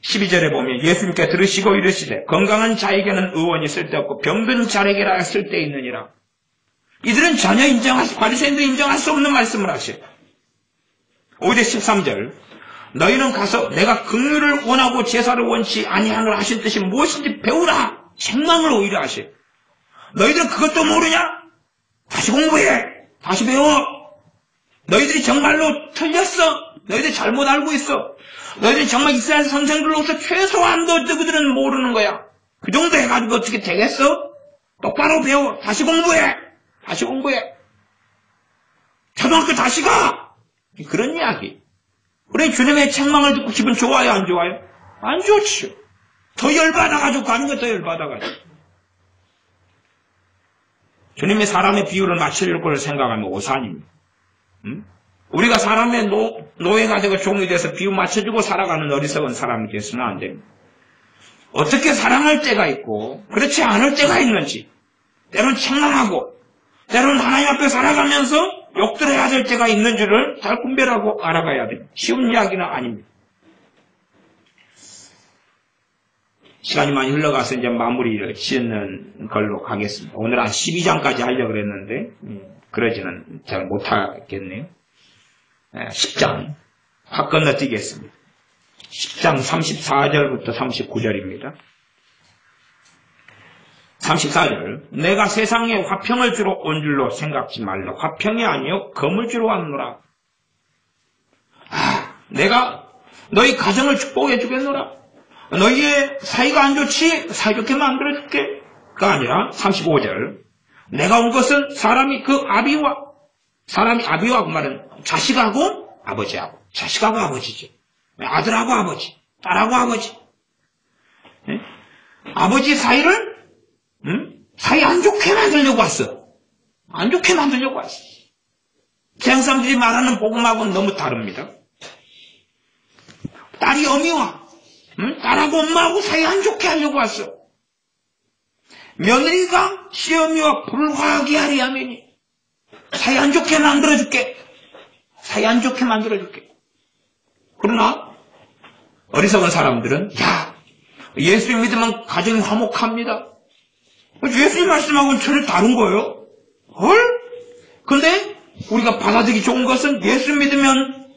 Speaker 1: 12절에 보면 예수님께 들으시고 이르시되 건강한 자에게는 의원이 쓸데없고 병든 자에게라 쓸데있느니라. 이들은 전혀 바리새인들 인정할 수 없는 말씀을 하셔요. 오히려 13절 너희는 가서 내가 긍휼을 원하고 제사를 원치 아니하노라 하신 뜻이 무엇인지 배우라. 책망을 오히려 하셔요. 너희들은 그것도 모르냐? 다시 공부해. 다시 배워. 너희들이 정말로 틀렸어. 너희들이 잘못 알고 있어. 너희들이 정말 이스라엘 선생들로서 최소한도 너희들은 모르는 거야. 그 정도 해가지고 어떻게 되겠어? 똑바로 배워. 다시 공부해. 다시 공부해. 초등학교 다시 가. 그런 이야기. 우리 주님의 책망을 듣고 기분 좋아요? 안 좋아요? 안 좋죠. 더 열받아가지고 가는 거 더 열받아가지고. 주님이 사람의 비유를 맞추려고 생각하면 오산입니다. 우리가 사람의 노예가 되고 종이 돼서 비유 맞춰주고 살아가는 어리석은 사람이 되서는 안 됩니다. 어떻게 사랑할 때가 있고 그렇지 않을 때가 있는지 때로는 책망하고 때로는 하나님 앞에 살아가면서 욕들어야 될 때가 있는 줄을 잘 분별하고 알아가야 됩니다. 쉬운 이야기는 아닙니다. 시간이 많이 흘러가서 이제 마무리를 짓는 걸로 가겠습니다. 오늘 한 12장까지 하려고 그랬는데 그러지는 잘 못하겠네요. 10장 확 건너뛰겠습니다. 10장 34절부터 39절입니다. 34절 내가 세상에 화평을 주러 온 줄로 생각지 말라. 화평이 아니요 검을 주러 왔노라. 내가 너희 가정을 축복해 주겠노라. 너희의 사이가 안 좋지? 사이좋게 만들어줄게. 가 아니라 35절 내가 온 것은 사람이 아비와 그 말은 자식하고 아버지하고 자식하고 아버지지. 아들하고 아버지 딸하고 아버지 아버지 사이를 사이 안 좋게 만들려고 왔어. 안 좋게 만들려고 왔어. 세상 사람들이 말하는 복음하고는 너무 다릅니다. 딸이 어미와 딸하고 엄마하고 사이 안 좋게 하려고 왔어. 며느리가 시어미와 불화하게 하리하매니 사이 안 좋게 만들어줄게. 사이 안 좋게 만들어줄게. 그러나 어리석은 사람들은 예수님 믿으면 가정이 화목합니다. 예수님 말씀하고는 전혀 다른 거예요. 근데 우리가 받아들이기 좋은 것은 예수 믿으면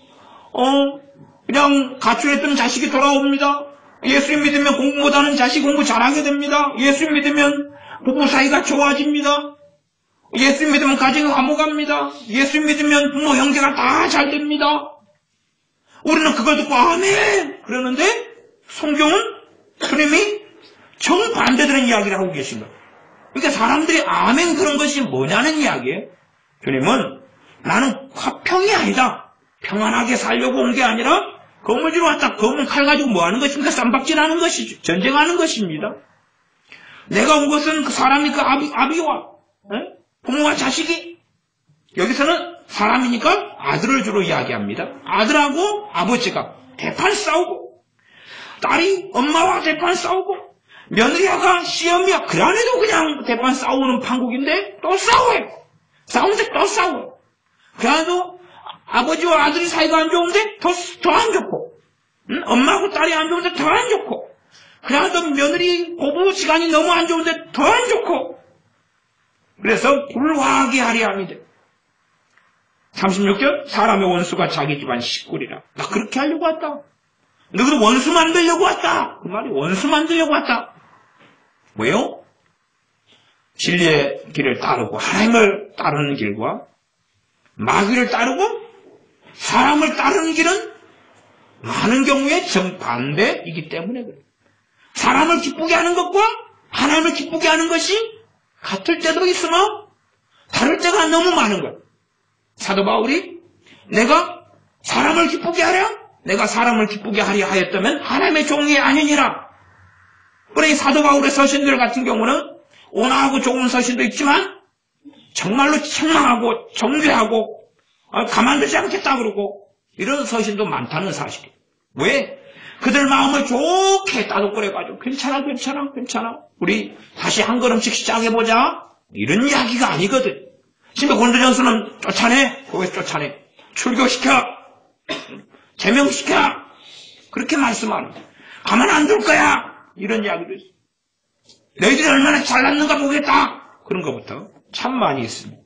Speaker 1: 그냥 가출했던 자식이 돌아옵니다. 예수 믿으면 공부 못하는 자식 공부 잘하게 됩니다. 예수 믿으면 부부 사이가 좋아집니다. 예수 믿으면 가정이 화목합니다. 예수 믿으면 부모 형제가 다 잘 됩니다. 우리는 그걸 듣고 아멘 그러는데 성경은 주님이 정반대되는 이야기를 하고 계신 거예요. 그러니까 사람들이 아멘 그런 것이 뭐냐는 이야기예요. 주님은 나는 화평이 아니다. 평안하게 살려고 온 게 아니라 검을 주러 왔다. 검은 칼 가지고 뭐 하는 것입니까? 쌈박질하는 것이죠. 전쟁하는 것입니다. 내가 온 것은 그 사람이 그 아비와 부모와 자식이 여기서는 사람이니까 아들을 주로 이야기합니다. 아들하고 아버지가 대판 싸우고 딸이 엄마와 대판 싸우고 며느리가 시어미와 그 안에도 그냥 대판 싸우는 판국인데 또 싸워요. 싸우는데 또 싸워요. 그 안에도 아버지와 아들이 사이가 안 좋은데 더 안 좋고 엄마하고 딸이 안 좋은데 더 안 좋고 그래도 며느리 고부 시간이 너무 안 좋은데 더 안 좋고 그래서 불화하게 하려 합니다. 36절 사람의 원수가 자기 집안 식구리라. 나 그렇게 하려고 왔다. 너희들 원수 만들려고 왔다. 그 말이 원수 만들려고 왔다. 왜요? 진리의 길을 따르고 하나님을 따르는 길과 마귀를 따르고 사람을 따르는 길은 많은 경우에 정반대이기 때문에 그래요. 사람을 기쁘게 하는 것과 하나님을 기쁘게 하는 것이 같을 때도 있으나 다를 때가 너무 많은 거예요. 사도 바울이 내가 사람을 기쁘게 하려? 내가 사람을 기쁘게 하려 하였다면 하나님의 종이 아니니라. 그러니 사도 바울의 서신들 같은 경우는 온화하고 좋은 서신도 있지만 정말로 책망하고 정죄하고 가만두지 않겠다 그러고 이런 서신도 많다는 사실이에요. 왜? 그들 마음을 좋게 따뜻거려가지고 괜찮아 우리 다시 한 걸음씩 시작해보자 이런 이야기가 아니거든. 심지어 고린도전서는 쫓아내, 거기서 쫓아내, 출교시켜, 제명시켜 그렇게 말씀하는 거예요. 가만 안 둘 거야 이런 이야기도 있어요. 너희들이 얼마나 잘났는가 보겠다 그런 것부터 참 많이 있습니다.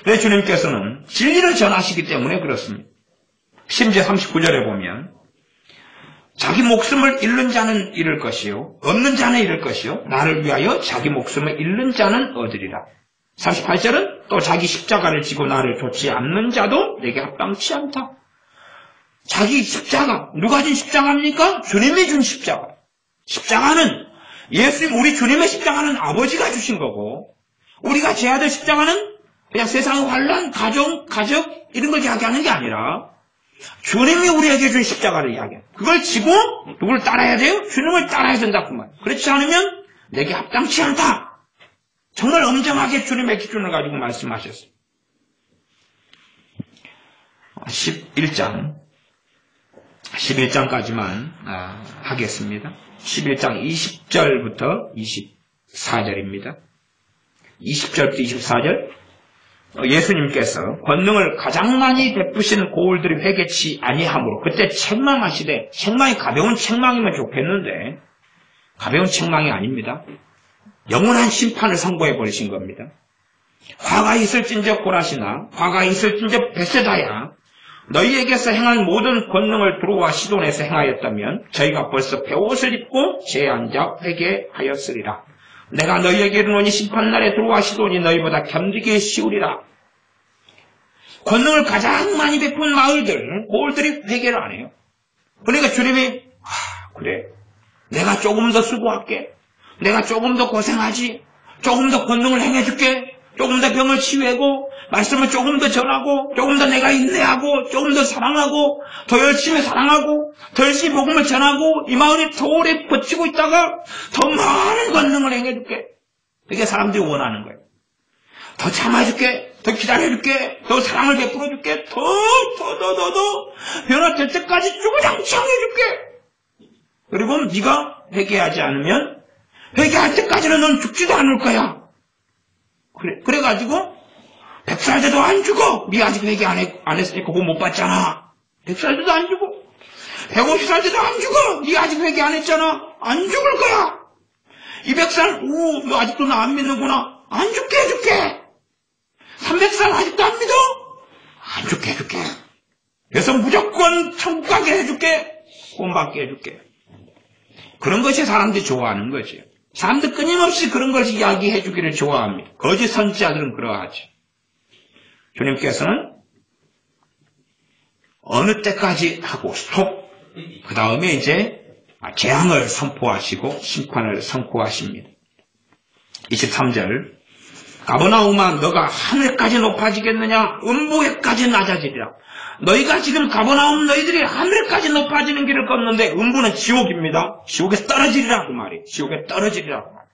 Speaker 1: 네, 주님께서는 진리를 전하시기 때문에 그렇습니다. 심지어 39절에 보면 자기 목숨을 잃는 자는 잃을 것이요 얻는 자는 잃을 것이요 나를 위하여 자기 목숨을 잃는 자는 얻으리라. 38절은 또 자기 십자가를 지고 나를 좇지 않는 자도 내게 합당치 않다. 자기 십자가, 누가 준 십자가입니까? 주님이 준 십자가. 십자가는 예수님, 우리 주님의 십자가는 아버지가 주신 거고 우리가 져야 될 십자가는 그냥 세상의 환란, 가정 이런 걸 이야기하는 게 아니라 주님이 우리에게 준 십자가를 이야기해요. 그걸 지고 누구를 따라야 돼요? 주님을 따라야 된다 그 말. 그렇지 않으면 내게 합당치 않다. 정말 엄정하게 주님의 기준을 가지고 말씀하셨어요. 11장까지만 하겠습니다. 11장 20절부터 24절입니다. 20절부터 24절 예수님께서 권능을 가장 많이 베푸신 고울들이 회개치 아니하므로 그때 책망하시되 책망이 가벼운 책망이면 좋겠는데 가벼운 책망이 아닙니다. 영원한 심판을 선고해 버리신 겁니다. 화가 있을진저 고라시나 화가 있을진저 베세다야 너희에게서 행한 모든 권능을 두로와 시돈에서 행하였다면 저희가 벌써 베옷을 입고 제에 앉아 회개하였으리라. 내가 너희에게 이르노니 심판날에 두로와 시돈이 너희보다 견디기 쉬우리라. 권능을 가장 많이 베푼 마을들, 고을들이 회개를 안 해요. 그러니까 주님이 그래 내가 조금 더 수고할게. 내가 조금 더 고생하지. 조금 더 권능을 행해줄게. 조금 더 병을 치유하고 말씀을 조금 더 전하고 조금 더 내가 인내하고 조금 더 사랑하고 더 열심히 사랑하고 더 열심히 복음을 전하고 이 마을이 더 오래 버티고 있다가 더 많은 권능을 행해줄게. 이게 사람들이 원하는 거예요. 더 참아줄게. 더 기다려줄게. 더 사랑을 베풀어줄게. 더 변화될 때까지 주구장창 해줄게. 그리고 네가 회개하지 않으면 회개할 때까지는 넌 죽지도 않을 거야. 그래가지고 100살 돼도 안 죽어. 네 아직 회개 안 했으니까 그거 못 봤잖아. 100살 돼도 안 죽어. 150살 돼도 안 죽어. 네 아직 회개 안 했잖아. 안 죽을 거야. 200살 너 아직도 나 안 믿는구나. 안 죽게 해줄게. 300살 아직도 안 믿어? 안 죽게 해줄게. 그래서 무조건 천국 가게 해줄게. 구원받게 해줄게. 그런 것이 사람들이 좋아하는 거지. 사람들 끊임없이 그런 것을 이야기해 주기를 좋아합니다. 거짓 선지자들은 그러하죠. 주님께서는 어느 때까지 하고 스톱. 그 다음에 이제 재앙을 선포하시고 심판을 선포하십니다. 23절 가버나움아 너가 하늘까지 높아지겠느냐 음부에까지 낮아지리라. 너희가 지금 가버나움 너희들이 하늘까지 높아지는 길을 걷는데 음부는 지옥입니다. 지옥에 떨어지리라 그 말이에요. 지옥에 떨어지리라 그 말이에요.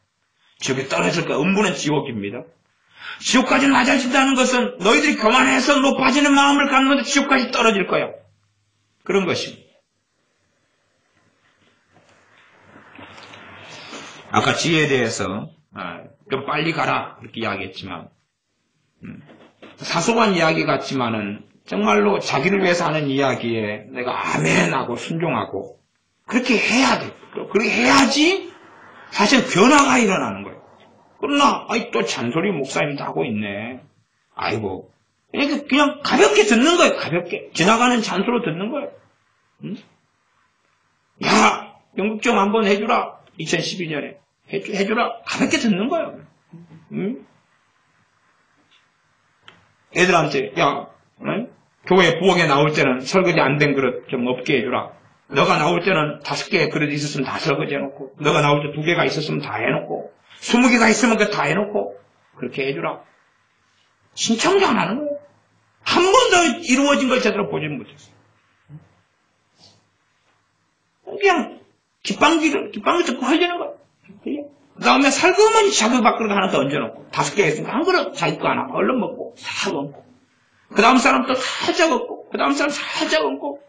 Speaker 1: 지옥에 떨어질 거야. 음부는 지옥입니다. 지옥까지 낮아진다는 것은 너희들이 교만해서 높아지는 마음을 갖는데 지옥까지 떨어질 거야. 그런 것입니다. 아까 지혜에 대해서 좀 빨리 가라 이렇게 이야기했지만 사소한 이야기 같지만은 정말로 자기를 위해서 하는 이야기에 내가 아멘하고 순종하고 그렇게 해야 돼. 그렇게 해야지 사실 변화가 일어나는 거예요. 그러나 또 잔소리 목사님도 하고 있네. 아이고 그냥 가볍게 듣는 거예요. 가볍게 지나가는 잔소리로 듣는 거예요. 응? 야 연극 좀 한번 해주라. 2012년에 해주라. 가볍게 듣는 거예요. 응? 애들한테 야 교회 부엌에 나올 때는 설거지 안 된 그릇 좀 없게 해주라. 너가 나올 때는 5개의 그릇 있었으면 다 설거지 해놓고, 너가 나올 때 2개가 있었으면 다 해놓고, 20개가 있으면 그 다 해놓고, 그렇게 해주라. 신청도 안 하는 거예요. 한 번도 이루어진 걸 제대로 보지 못했어요. 그냥 깃방귀 듣고 흘리는 거예요. 그 다음에 살그머니 자기 밥그릇 하나 더 얹어놓고, 5개 있으니까 한 그릇 자기 거 하나 얼른 먹고, 싹 얹고, 그 다음 사람 또 살짝 얹고, 그 다음 사람 살짝 얹고,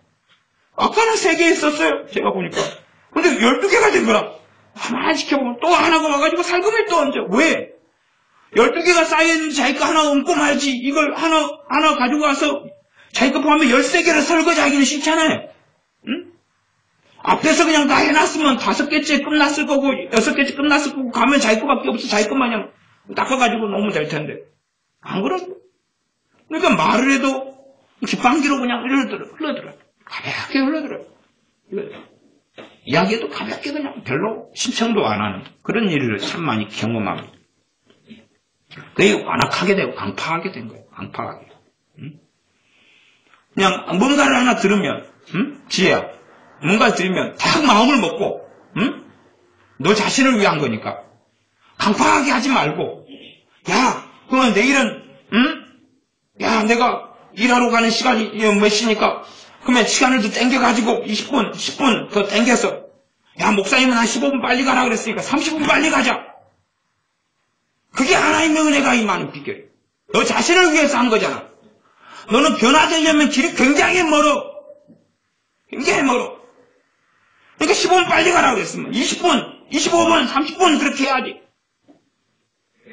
Speaker 1: 아까는 3개 있었어요. 제가 보니까. 근데 12개가 된 거야. 가만히 지켜보면 또 하나가 와가지고 살금을 또 얹어. 왜? 12개가 쌓여있는 자기 거 하나 얹고 말지. 이걸 하나 가지고 와서 자기 거 포함해 13개를 설거지하기는 싫잖아요. 응? 앞에서 그냥 다 해놨으면 5개째 끝났을 거고, 6개째 끝났을 거고, 가면 자기 거밖에 없어. 자기 것만 그냥 닦아가지고 놓으면 될 텐데. 안 그렇어. 그러니까 말을 해도 깃방귀로 그냥 흘러들어. 가볍게 흘러들어요. 이야기도 가볍게 그냥 별로 신청도 안 하는 그런 일을 참 많이 경험합니다. 그게 완악하게 되고 강팍하게 된 거예요. 강팍하게. 응? 그냥 뭔가를 하나 들으면, 응? 지혜야, 뭔가를 들으면 딱 마음을 먹고, 응? 너 자신을 위한 거니까 강팍하게 하지 말고, 야, 그러면 내일은, 응? 야, 내가 일하러 가는 시간이 몇 시니까 그러면 시간을 더 땡겨가지고 20분, 10분 더 땡겨서, 야, 목사님은 한 15분 빨리 가라 그랬으니까 30분 빨리 가자. 그게 하나님의 은혜가 임하는 비결이에요. 너 자신을 위해서 한 거잖아. 너는 변화되려면 길이 굉장히 멀어. 굉장히 멀어. 그러니까 15분 빨리 가라 그랬으면 20분, 25분, 30분 그렇게 해야지.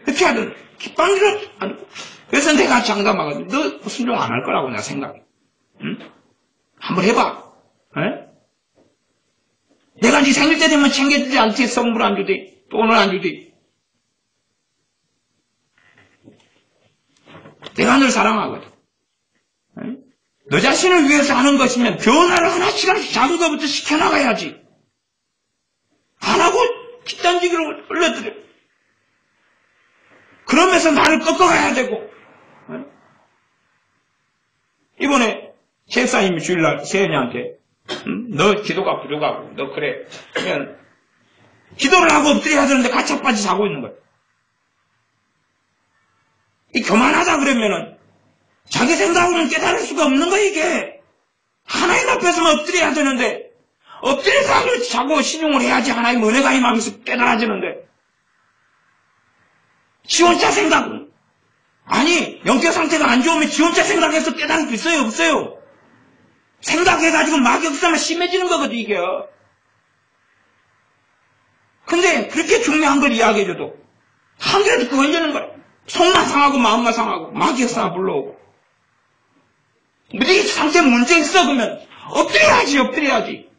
Speaker 1: 그렇게 하든 깃방귀를 안 고. 그래서 내가 장담하거든. 너 순종 안 할 거라고 내가 생각해. 응? 한번 해봐. 에? 내가 네 생일 때 되면 챙겨주지 않지. 선물 안 주지. 돈을 안 주지. 내가 널 사랑하거든. 에? 너 자신을 위해서 하는 것이면 변화를 하나씩 작은 것부터 시켜나가야지. 안 하고 kit단지기로 흘러들여. 그러면서 나를 꺾어가야 되고. 에? 이번에 제사님이 주일날 세연이한테 너 기도가 부족하고 너 그래 그러면 기도를 하고 엎드려야 되는데 가차빠지 자고 있는 거야. 이 교만하다 그러면은 자기 생각으로는 깨달을 수가 없는 거야. 이게 하나님 앞에서만 엎드려야 되는데 엎드려서 자고 신용을 해야지 하나님 은혜가 임하면서 깨달아지는데 지 혼자 생각. 아니 영적 상태가 안 좋으면 지 혼자 생각해서 깨달을 수 있어요 없어요? 생각해가지고 막역사면 심해지는 거거든, 이게. 근데 그렇게 중요한 걸 이야기해줘도 한 개라도 듣고 걸리는 거야. 속만 상하고 마음만 상하고 막역사가 불러오고. 네 상태 문제 있어 그러면 엎드려야지.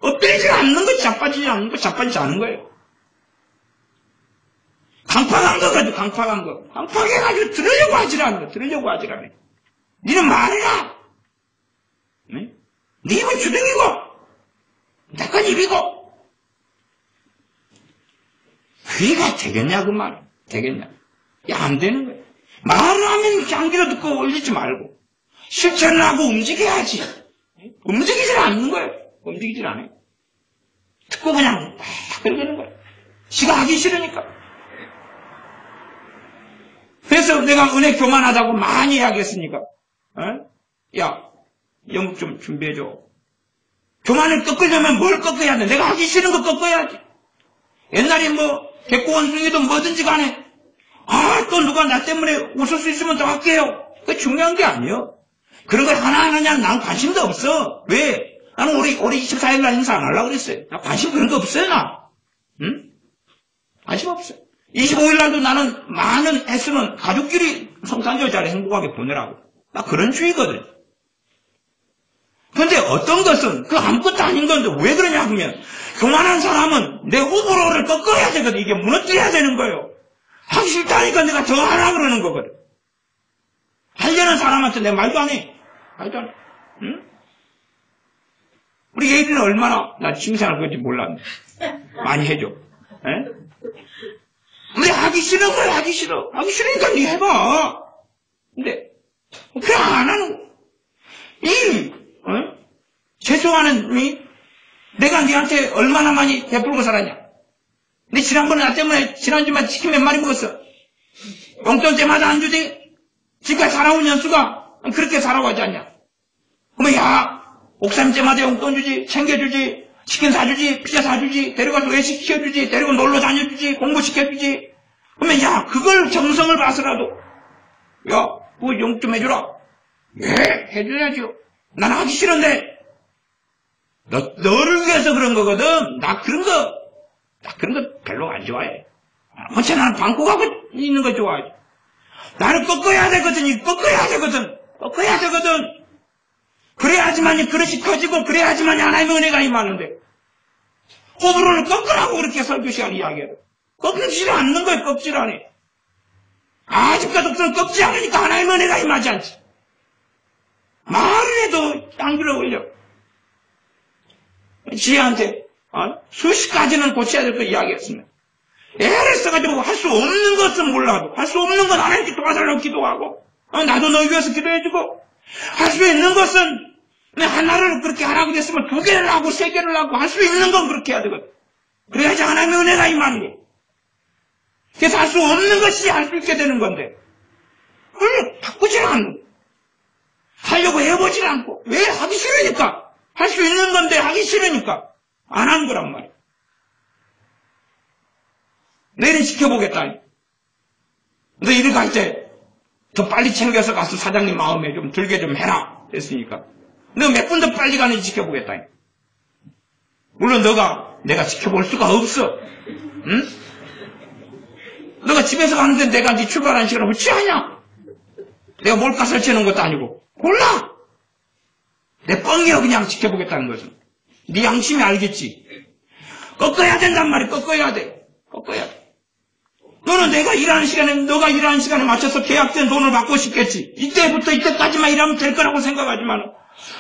Speaker 1: 엎드리지 않는 거 자빠지지 않는 거 자빠지지 않는 거예요. 강팍한 거거든, 강팍한 거. 강팍해가지고 들으려고 하질 않아. 니는 말해라. 네 입은 주둥이고, 내 건 입이고. 그게 되겠냐, 그 말. 되겠냐. 야, 안 되는 거야. 말을 하면 장기로 듣고 올리지 말고, 실천을 하고 움직여야지. 움직이질 않는 거예요. 움직이질 않아요. 듣고 그냥, 그러는 거예요. 지가 하기 싫으니까. 그래서 내가 은혜 교만하다고 많이 이야기했으니까, 야, 영국 좀 준비해줘. 교만을 꺾으려면 뭘 꺾어야 돼? 내가 하기 싫은 거 꺾어야지. 옛날에 뭐, 백고원숭이도 뭐든지 간에, 또 누가 나 때문에 웃을 수 있으면 더 할게요. 그게 중요한 게 아니에요. 그런 거 하나하나 난 관심도 없어. 왜? 나는 올해 24일 날 행사 안 하려고 그랬어요. 나 관심 그런 거 없어요, 나. 응? 관심 없어요. 25일 날도 나는 많은 애쓰는 가족끼리 성탄절 잘 행복하게 보내라고. 나 그런 주의거든. 근데 어떤 것은 그 아무것도 아닌 건데 왜 그러냐 하면 교만한 사람은 내 호불호를 꺾어야 되거든. 이게 무너뜨려야 되는 거예요. 하기 싫다니까 내가 더 하라 그러는 거거든. 하려는 사람한테 내 말도 안 해. 응? 우리 예인이는 얼마나 나 칭찬할 건지 몰랐네. 많이 해줘. 에? 근데 하기 싫은 거야. 하기 싫으니까 니 해봐. 근데 그냥 안 하는 거. 죄송하는 내가 네한테 얼마나 많이 베풀고 살았냐? 네 지난번에 나 때문에 지난주마다 치킨 몇 마리 먹었어. 용돈 때마다 안 주지? 지금까지 살아온 연수가 그렇게 살아가지 않냐? 그러면 야 옥삼 때마다 용돈 주지, 챙겨주지, 치킨 사주지, 피자 사주지, 데려가서 외식 시켜주지, 데리고 놀러 다녀주지, 공부시켜주지. 그러면 야 그걸 정성을 봐서라도 야 그거 용 좀 해주라. 예 해줘야죠. 난 하기 싫은데 너를 위해서 그런 거거든. 나 그런 거 별로 안 좋아해. 어째 나는 방구 가고 있는 거 좋아해. 나를 꺾어야 되거든. 꺾어야 되거든. 그래야지만 그릇이 커지고 그래야지만 하나님의 은혜가 임하는데 호불호를 꺾으라고 그렇게 설교 시간 이야기해요. 꺾지를 않는 거예요. 꺾지를 않아. 아직까지 꺾지 않으니까 하나님의 은혜가 임하지 않지. 말을 해도 깡그러 올려. 지혜한테 수십 가지는 고쳐야 될 거 이야기했습니다. 애를 써가지고 할 수 없는 것은 몰라도 할 수 없는 건 하나님께 도와달라고 기도하고 나도 너희 위해서 기도해주고 할 수 있는 것은 하나를 그렇게 하라고 됐으면 2개를 하고 3개를 하고 할 수 있는 건 그렇게 해야 되거든. 그래야지 하나님의 은혜가 임하는 거예요. 그래서 할 수 없는 것이 할 수 있게 되는 건데 그걸 바꾸질 않고 하려고 해보질 않고 왜 하기 싫으니까 할 수 있는 건데 하기 싫으니까 안 한 거란 말이에요. 내일은 지켜보겠다. 너 이리 갈 때 더 빨리 챙겨서 가서 사장님 마음에 좀 들게 좀 해라. 됐으니까. 너 몇 분 더 빨리 가는지 지켜보겠다. 물론 내가 지켜볼 수가 없어. 응? 너가 집에서 가는데 내가 네 출발하는 시간을 어찌하냐? 내가 몰카 설치해놓은 것도 아니고. 몰라! 내 뻥이야 그냥 지켜보겠다는 것은. 네 양심이 알겠지. 꺾어야 된단 말이야. 꺾어야 돼. 너는 너가 일하는 시간에 맞춰서 계약된 돈을 받고 싶겠지. 이때부터 이때까지만 일하면 될 거라고 생각하지만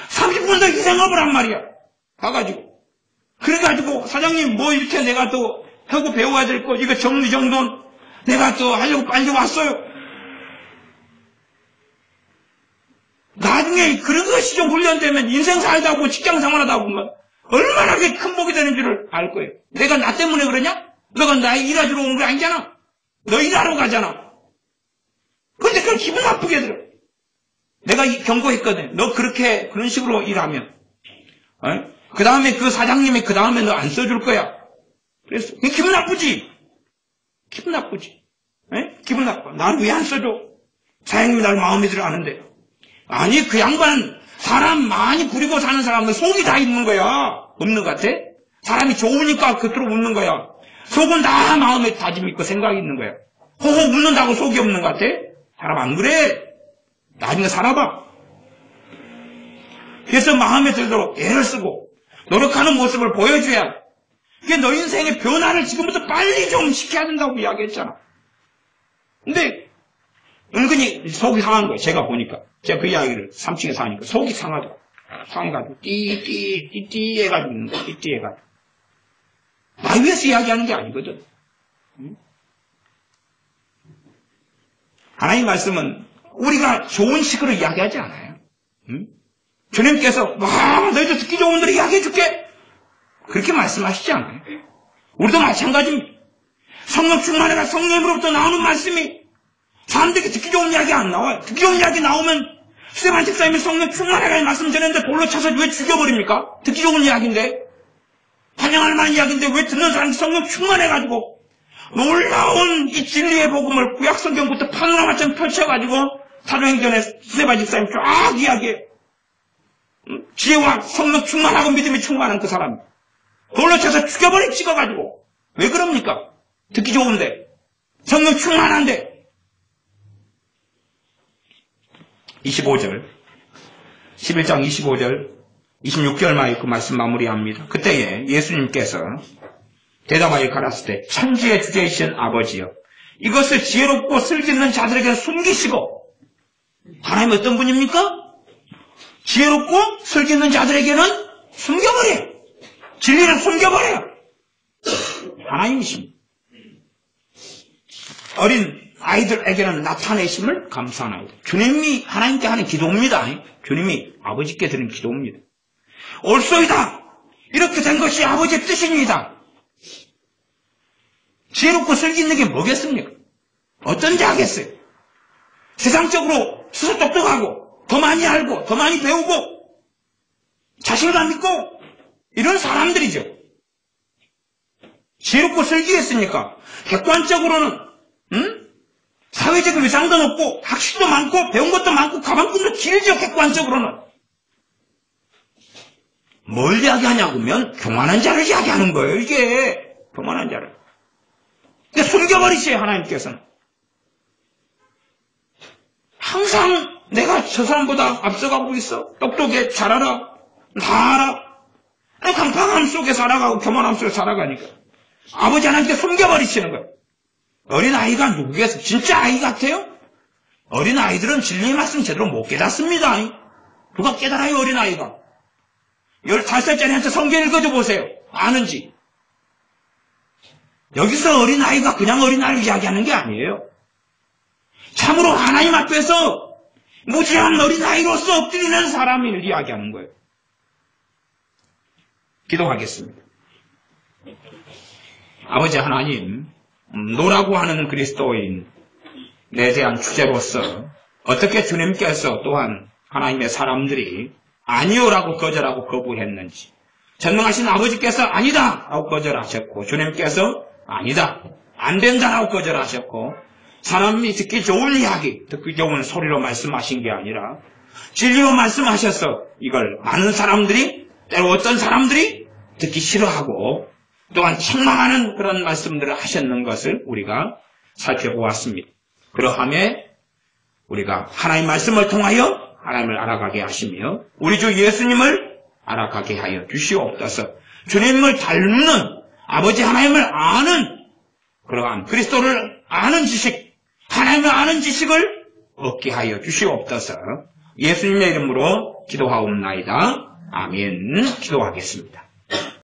Speaker 1: 30분 더 희생업을 한 말이야. 가가지고. 그래가지고 사장님 뭐 이렇게 내가 또 하고 배워야 될 거 이거 정리정돈 내가 또 하려고 빨리 왔어요. 나중에 그런 것이 좀 훈련되면 인생 살다 보고 직장 생활하다 보면 얼마나 그게 큰 복이 되는 줄을 알 거예요. 내가 나 때문에 그러냐? 너가 나 일하러 온 거 아니잖아. 너 일하러 가잖아. 근데 그걸 기분 나쁘게 들어. 내가 경고했거든. 너 그런 식으로 일하면 그 다음에 그 사장님이 그 다음에 너 안 써줄 거야. 그래서 기분 나쁘지. 기분 나빠. 나를 왜 안 써줘? 사장님이 날 마음에 들어 아는데. 아니 그 양반은 사람 많이 부리고 사는 사람은 속이 다 있는 거야. 없는 것 같아? 사람이 좋으니까 겉으로 웃는 거야. 속은 다 마음에 다짐이 있고 생각이 있는 거야. 호호 웃는다고 속이 없는 것 같아? 사람 안 그래. 나중에 살아봐. 그래서 마음에 들도록 애를 쓰고 노력하는 모습을 보여줘야 그게 너 인생의 변화를 지금부터 빨리 좀 시켜야 된다고 이야기했잖아. 근데 은근히 속이 상한 거예요. 제가 보니까. 제가 그 이야기를 3층에서 하니까 속이 상하더라고. 상해가지고 띠 해가지고 있는 거야. 띠 해가지고. 나 위해서 이야기하는 게 아니거든. 하나님 말씀은 우리가 좋은 식으로 이야기하지 않아요. 주님께서 너희도 듣기 좋은 대로 이야기해 줄게. 그렇게 말씀하시지 않아요. 우리도 마찬가지입니다. 성령 충만해라. 성령으로부터 나오는 말씀이 사람들에게 듣기 좋은 이야기 안 나와요. 듣기 좋은 이야기 나오면 스테반 집사님이 성령 충만해라 말씀 전했는데 돌로 쳐서 왜 죽여버립니까? 듣기 좋은 이야기인데 환영할 만한 이야기인데 왜 듣는 사람이 성령 충만해가지고 놀라운 이 진리의 복음을 구약성경부터 파노라마처럼 펼쳐가지고 사도행전에 스테반 집사님 쫙 이야기해. 지혜와 성령 충만하고 믿음이 충만한 그 사람 돌로 쳐서 죽여버리 찍어가지고 왜 그럽니까? 듣기 좋은데 성령 충만한데 25절 11장 25절 26절 말에 그 말씀 마무리합니다. 그때에 예수님께서 대답하여 가라사대 때 천지의 주제이신 아버지여 이것을 지혜롭고 슬기있는 자들에게 숨기시고 하나님 어떤 분입니까? 지혜롭고 슬기있는 자들에게는 숨겨버려요. 진리를 숨겨버려요. 하나님이십니다. 어린 아이들에게는 나타내심을 감사하나이다. 주님이 하나님께 하는 기도입니다. 주님이 아버지께 드리는 기도입니다. 옳소이다. 이렇게 된 것이 아버지의 뜻입니다. 지혜롭고 슬기 있는 게 뭐겠습니까? 어떤지 하겠어요. 세상적으로 스스로 똑똑하고 더 많이 알고 더 많이 배우고 자신감 있고 이런 사람들이죠. 지혜롭고 슬기했으니까 객관적으로는 사회적 위상도 높고 학식도 많고 배운 것도 많고 가방끈도 길죠. 객관적으로는. 뭘 이야기하냐고면 교만한 자를 이야기하는 거예요. 이게 교만한 자를. 근데 숨겨버리세요. 하나님께서는. 항상 내가 저 사람보다 앞서가고 있어. 똑똑해. 잘 알아. 다 알아. 강팍함 속에 살아가고 교만함 속에 살아가니까 아버지 하나님께 숨겨버리시는 거예요. 어린아이가 누구겠어요? 진짜 아이 같아요? 어린아이들은 진리의 말씀 제대로 못 깨닫습니다. 누가 깨달아요? 어린아이가. 15살짜리한테 성경 읽어줘 보세요. 아는지. 여기서 어린아이가 그냥 어린아이를 이야기하는 게 아니에요. 참으로 하나님 앞에서 무지한 어린아이로서 엎드리는 사람을 이야기하는 거예요. 기도하겠습니다. 아버지 하나님, 노라고 하는 그리스도인에 대한 주제로서 어떻게 주님께서 또한 하나님의 사람들이 아니오라고 거절하고 거부했는지, 전능하신 아버지께서 아니다 라고 거절하셨고, 주님께서 아니다, 안 된다라고 거절하셨고, 사람이 듣기 좋은 이야기, 듣기 좋은 소리로 말씀하신 게 아니라 진리로 말씀하셔서 이걸 많은 사람들이, 때로 어떤 사람들이 듣기 싫어하고 또한 책망하는 그런 말씀들을 하셨는 것을 우리가 살펴보았습니다. 그러함에 우리가 하나님의 말씀을 통하여 하나님을 알아가게 하시며 우리 주 예수님을 알아가게 하여 주시옵소서. 주님을 닮는 아버지 하나님을 아는 그러한 그리스도를 아는 지식, 하나님을 아는 지식을 얻게 하여 주시옵소서. 예수님의 이름으로 기도하옵나이다. 아멘. 기도하겠습니다.